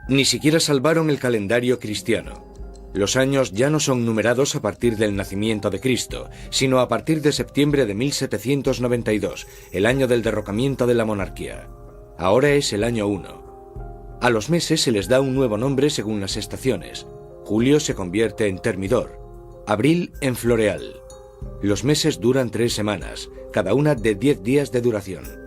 [SPEAKER 1] Ni siquiera salvaron el calendario cristiano. Los años ya no son numerados a partir del nacimiento de Cristo, sino a partir de septiembre de 1792, el año del derrocamiento de la monarquía. Ahora es el año 1. A los meses se les da un nuevo nombre según las estaciones. Julio se convierte en Termidor, abril en Floreal. Los meses duran 3 semanas, cada una de 10 días de duración.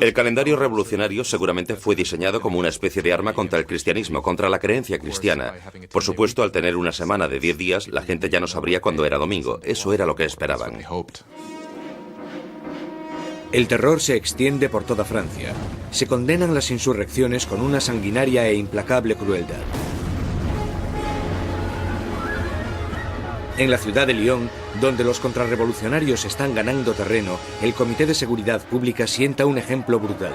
[SPEAKER 2] El calendario revolucionario seguramente fue diseñado como una especie de arma contra el cristianismo, contra la creencia cristiana. Por supuesto, al tener una semana de 10 días, la gente ya no sabría cuándo era domingo. Eso era lo que esperaban.
[SPEAKER 1] El terror se extiende por toda Francia. Se condenan las insurrecciones con una sanguinaria e implacable crueldad. En la ciudad de Lyon, donde los contrarrevolucionarios están ganando terreno, el Comité de Seguridad Pública sienta un ejemplo brutal.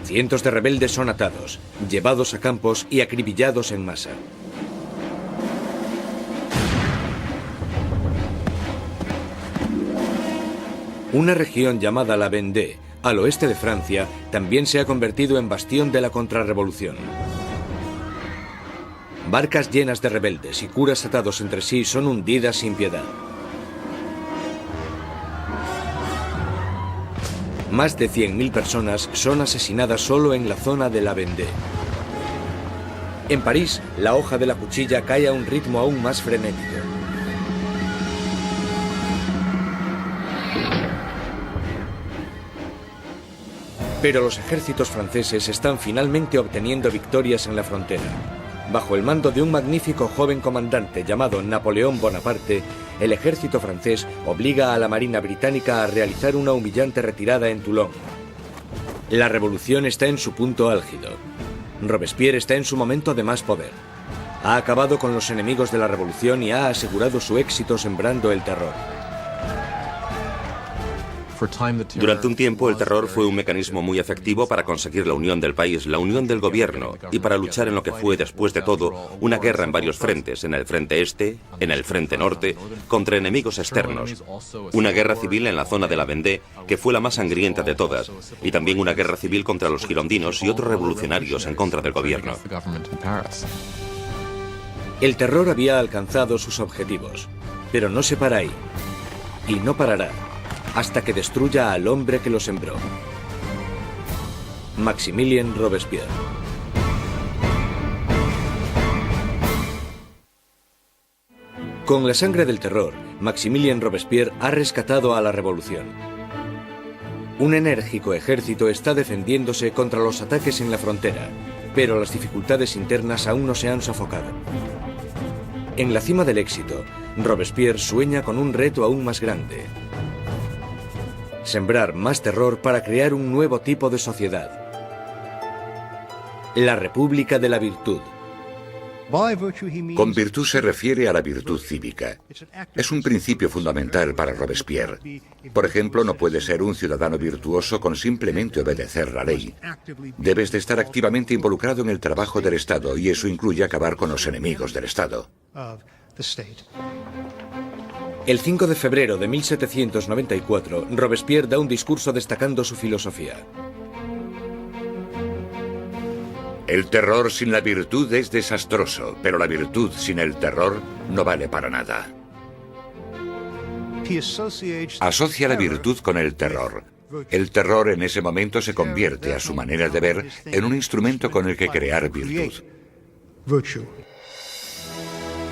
[SPEAKER 1] Cientos de rebeldes son atados, llevados a campos y acribillados en masa. Una región llamada la Vendée, al oeste de Francia, también se ha convertido en bastión de la contrarrevolución. Barcas llenas de rebeldes y curas atados entre sí son hundidas sin piedad. Más de 100.000 personas son asesinadas solo en la zona de la Vendée. En París, la hoja de la cuchilla cae a un ritmo aún más frenético. Pero los ejércitos franceses están finalmente obteniendo victorias en la frontera. Bajo el mando de un magnífico joven comandante llamado Napoleón Bonaparte, el ejército francés obliga a la Marina británica a realizar una humillante retirada en Toulon. La revolución está en su punto álgido. Robespierre está en su momento de más poder. Ha acabado con los enemigos de la revolución y ha asegurado su éxito sembrando el terror.
[SPEAKER 2] Durante un tiempo, el terror fue un mecanismo muy efectivo para conseguir la unión del país, la unión del gobierno, y para luchar en lo que fue, después de todo, una guerra en varios frentes, en el frente este, en el frente norte, contra enemigos externos. Una guerra civil en la zona de la Vendée, que fue la más sangrienta de todas, y también una guerra civil contra los girondinos y otros revolucionarios en contra del gobierno.
[SPEAKER 1] El terror había alcanzado sus objetivos, pero no se para ahí, y no parará hasta que destruya al hombre que lo sembró. Maximilien Robespierre. Con la sangre del terror, Maximilien Robespierre ha rescatado a la revolución. Un enérgico ejército está defendiéndose contra los ataques en la frontera, pero las dificultades internas aún no se han sofocado. En la cima del éxito, Robespierre sueña con un reto aún más grande: sembrar más terror para crear un nuevo tipo de sociedad. La República de la Virtud.
[SPEAKER 3] Con virtud se refiere a la virtud cívica. Es un principio fundamental para Robespierre. Por ejemplo, no puedes ser un ciudadano virtuoso con simplemente obedecer la ley. Debes de estar activamente involucrado en el trabajo del Estado, y eso incluye acabar con los enemigos del Estado.
[SPEAKER 1] El 5 de febrero de 1794, Robespierre da un discurso destacando su filosofía.
[SPEAKER 3] El terror sin la virtud es desastroso, pero la virtud sin el terror no vale para nada. Asocia la virtud con el terror. El terror en ese momento se convierte, a su manera de ver, en un instrumento con el que crear virtud.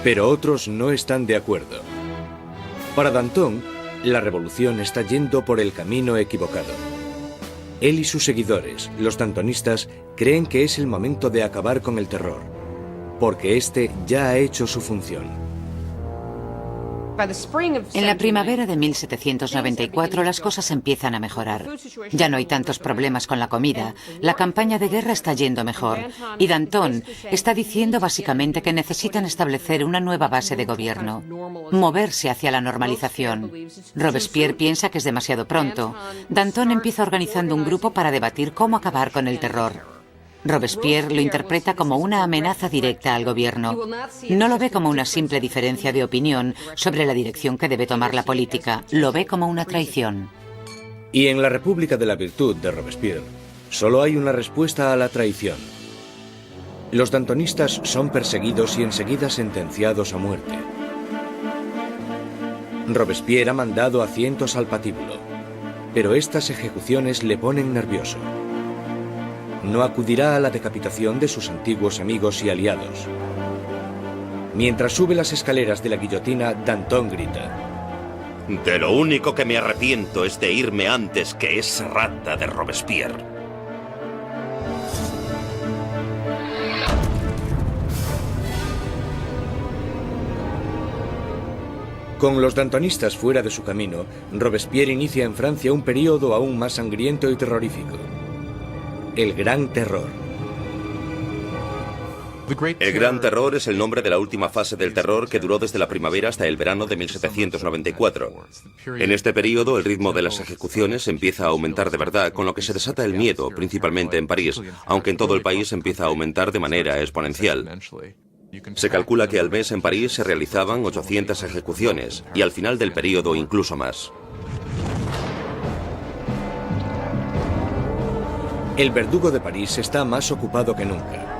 [SPEAKER 1] Pero otros no están de acuerdo. Para Danton, la revolución está yendo por el camino equivocado. Él y sus seguidores, los dantonistas, creen que es el momento de acabar con el terror, porque este ya ha hecho su función.
[SPEAKER 4] En la primavera de 1794 las cosas empiezan a mejorar. Ya no hay tantos problemas con la comida, la campaña de guerra está yendo mejor y Danton está diciendo básicamente que necesitan establecer una nueva base de gobierno, moverse hacia la normalización. Robespierre piensa que es demasiado pronto. Danton empieza organizando un grupo para debatir cómo acabar con el terror. Robespierre lo interpreta como una amenaza directa al gobierno. No lo ve como una simple diferencia de opinión sobre la dirección que debe tomar la política, lo ve como una traición.
[SPEAKER 1] Y en la República de la Virtud de Robespierre, solo hay una respuesta a la traición. Los dantonistas son perseguidos y enseguida sentenciados a muerte. Robespierre ha mandado a cientos al patíbulo, pero estas ejecuciones le ponen nervioso. No acudirá a la decapitación de sus antiguos amigos y aliados. Mientras sube las escaleras de la guillotina, Danton grita:
[SPEAKER 2] De lo único que me arrepiento es de irme antes que esa rata de Robespierre.
[SPEAKER 1] Con los dantonistas fuera de su camino, Robespierre inicia en Francia un período aún más sangriento y terrorífico. El Gran Terror.
[SPEAKER 2] El Gran Terror es el nombre de la última fase del terror que duró desde la primavera hasta el verano de 1794. En este periodo, el ritmo de las ejecuciones empieza a aumentar de verdad, con lo que se desata el miedo, principalmente en París, aunque en todo el país empieza a aumentar de manera exponencial. Se calcula que al mes en París se realizaban 800 ejecuciones, y al final del periodo incluso más.
[SPEAKER 1] El verdugo de París está más ocupado que nunca.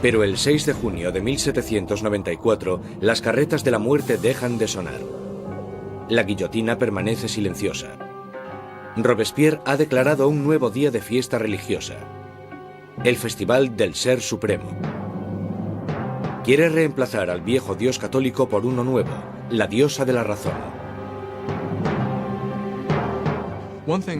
[SPEAKER 1] Pero el 6 de junio de 1794, las carretas de la muerte dejan de sonar. La guillotina permanece silenciosa. Robespierre ha declarado un nuevo día de fiesta religiosa, el Festival del Ser Supremo. Quiere reemplazar al viejo dios católico por uno nuevo, la diosa de la razón.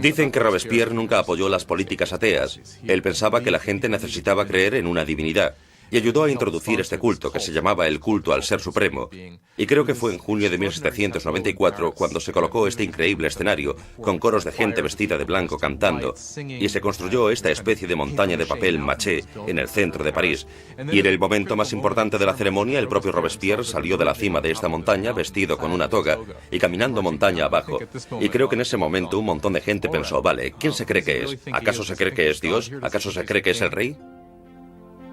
[SPEAKER 2] Dicen que Robespierre nunca apoyó las políticas ateas. Él pensaba que la gente necesitaba creer en una divinidad y ayudó a introducir este culto que se llamaba el culto al Ser Supremo. Y creo que fue en junio de 1794 cuando se colocó este increíble escenario con coros de gente vestida de blanco cantando y se construyó esta especie de montaña de papel maché en el centro de París. Y en el momento más importante de la ceremonia, el propio Robespierre salió de la cima de esta montaña vestido con una toga y caminando montaña abajo. Y creo que en ese momento un montón de gente pensó: vale, ¿quién se cree que es? ¿Acaso se cree que es Dios? ¿Acaso se cree que es el rey?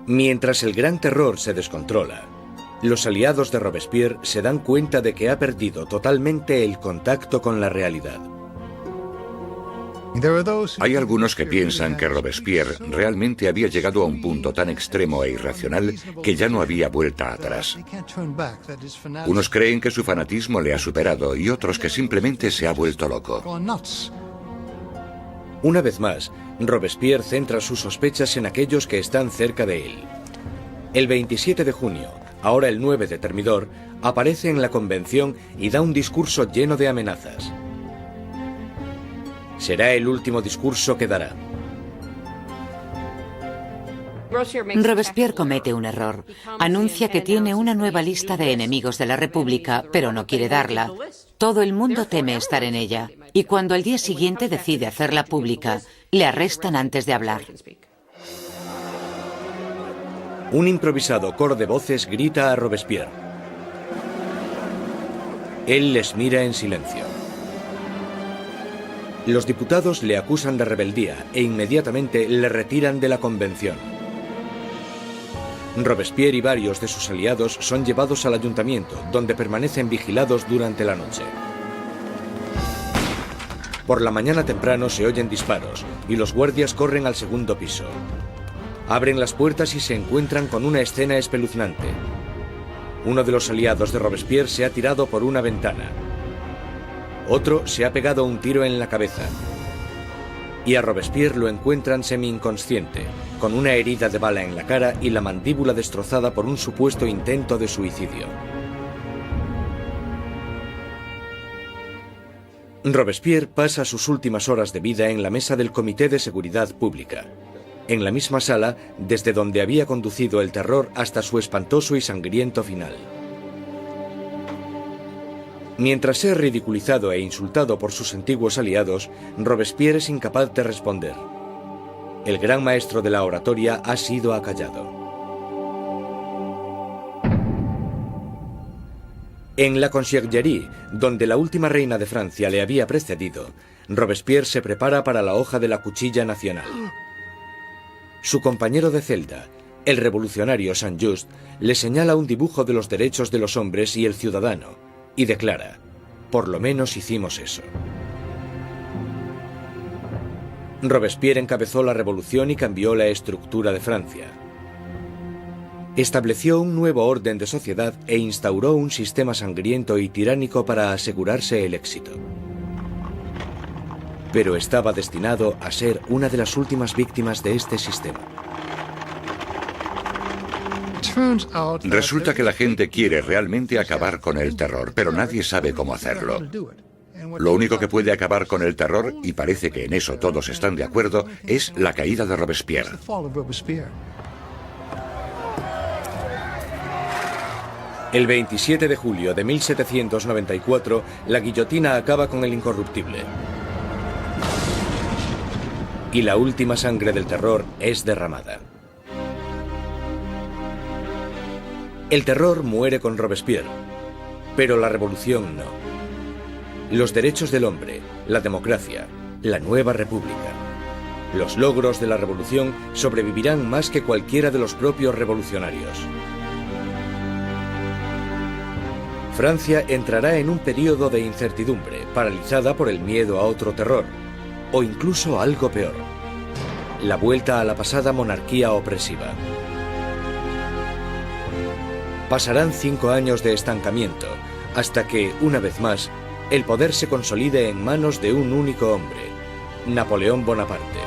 [SPEAKER 1] Mientras el Gran Terror se descontrola, los aliados de Robespierre se dan cuenta de que ha perdido totalmente el contacto con la realidad.
[SPEAKER 3] Hay algunos que piensan que Robespierre realmente había llegado a un punto tan extremo e irracional que ya no había vuelta atrás. Unos creen que su fanatismo le ha superado y otros que simplemente se ha vuelto loco.
[SPEAKER 1] Una vez más, Robespierre centra sus sospechas en aquellos que están cerca de él. El 27 de junio, ahora el 9 de Thermidor, aparece en la convención y da un discurso lleno de amenazas. Será el último discurso que dará.
[SPEAKER 4] Robespierre comete un error. Anuncia que tiene una nueva lista de enemigos de la República, pero no quiere darla. Todo el mundo teme estar en ella. Y cuando al día siguiente decide hacerla pública, le arrestan antes de hablar.
[SPEAKER 1] Un improvisado coro de voces grita a Robespierre. Él les mira en silencio. Los diputados le acusan de rebeldía e inmediatamente le retiran de la convención. Robespierre y varios de sus aliados son llevados al ayuntamiento, donde permanecen vigilados durante la noche. Por la mañana temprano se oyen disparos y los guardias corren al segundo piso. Abren las puertas y se encuentran con una escena espeluznante. Uno de los aliados de Robespierre se ha tirado por una ventana. Otro se ha pegado un tiro en la cabeza. Y a Robespierre lo encuentran semi-inconsciente, con una herida de bala en la cara y la mandíbula destrozada por un supuesto intento de suicidio. Robespierre pasa sus últimas horas de vida en la mesa del Comité de Seguridad Pública, en la misma sala desde donde había conducido el terror hasta su espantoso y sangriento final. Mientras es ridiculizado e insultado por sus antiguos aliados, Robespierre es incapaz de responder. El gran maestro de la oratoria ha sido acallado. En la Conciergerie, donde la última reina de Francia le había precedido, Robespierre se prepara para la hoja de la cuchilla nacional. Su compañero de celda, el revolucionario Saint-Just, le señala un dibujo de los derechos de los hombres y el ciudadano, y declara: por lo menos hicimos eso. Robespierre encabezó la revolución y cambió la estructura de Francia. Estableció un nuevo orden de sociedad e instauró un sistema sangriento y tiránico para asegurarse el éxito. Pero estaba destinado a ser una de las últimas víctimas de este sistema.
[SPEAKER 3] Resulta que la gente quiere realmente acabar con el terror, pero nadie sabe cómo hacerlo. Lo único que puede acabar con el terror, y parece que en eso todos están de acuerdo, es la caída de Robespierre.
[SPEAKER 1] El 27 de julio de 1794, la guillotina acaba con el incorruptible. Y la última sangre del terror es derramada. El terror muere con Robespierre, pero la revolución no. Los derechos del hombre, la democracia, la nueva república. Los logros de la revolución sobrevivirán más que cualquiera de los propios revolucionarios. Francia entrará en un periodo de incertidumbre, paralizada por el miedo a otro terror, o incluso algo peor: la vuelta a la pasada monarquía opresiva. Pasarán 5 años de estancamiento, hasta que, una vez más, el poder se consolide en manos de un único hombre, Napoleón Bonaparte.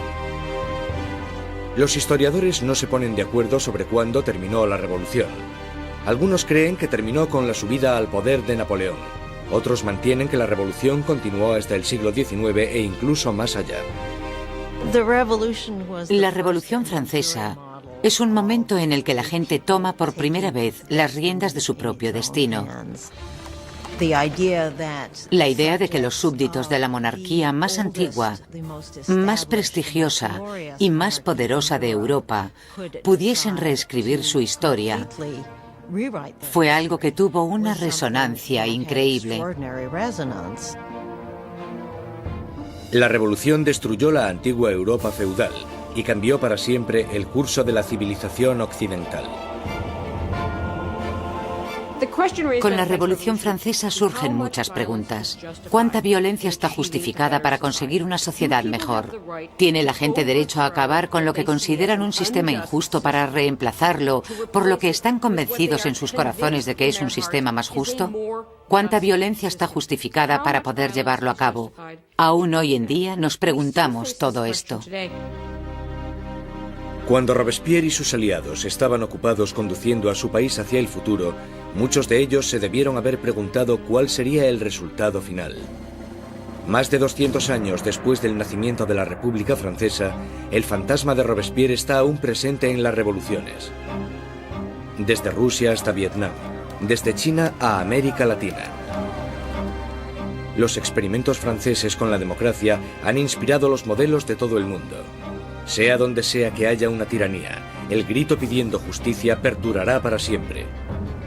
[SPEAKER 1] Los historiadores no se ponen de acuerdo sobre cuándo terminó la revolución. Algunos creen que terminó con la subida al poder de Napoleón. Otros mantienen que la revolución continuó hasta el siglo XIX e incluso más allá.
[SPEAKER 4] La Revolución Francesa es un momento en el que la gente toma por primera vez las riendas de su propio destino. La idea de que los súbditos de la monarquía más antigua, más prestigiosa y más poderosa de Europa pudiesen reescribir su historia fue algo que tuvo una resonancia increíble.
[SPEAKER 1] La revolución destruyó la antigua Europa feudal y cambió para siempre el curso de la civilización occidental.
[SPEAKER 4] Con la Revolución Francesa surgen muchas preguntas. ¿Cuánta violencia está justificada para conseguir una sociedad mejor? ¿Tiene la gente derecho a acabar con lo que consideran un sistema injusto para reemplazarlo, por lo que están convencidos en sus corazones de que es un sistema más justo? ¿Cuánta violencia está justificada para poder llevarlo a cabo? Aún hoy en día nos preguntamos todo esto.
[SPEAKER 1] Cuando Robespierre y sus aliados estaban ocupados conduciendo a su país hacia el futuro, muchos de ellos se debieron haber preguntado cuál sería el resultado final. Más de 200 años después del nacimiento de la República Francesa, el fantasma de Robespierre está aún presente en las revoluciones. Desde Rusia hasta Vietnam, desde China a América Latina. Los experimentos franceses con la democracia han inspirado los modelos de todo el mundo. Sea donde sea que haya una tiranía, el grito pidiendo justicia perdurará para siempre.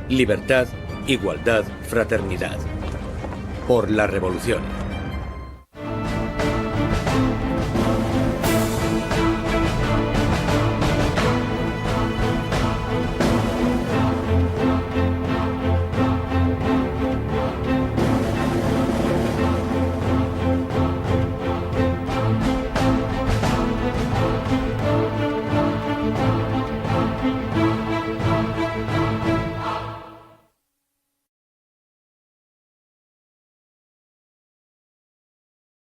[SPEAKER 1] Libertad, igualdad, fraternidad. Por la revolución.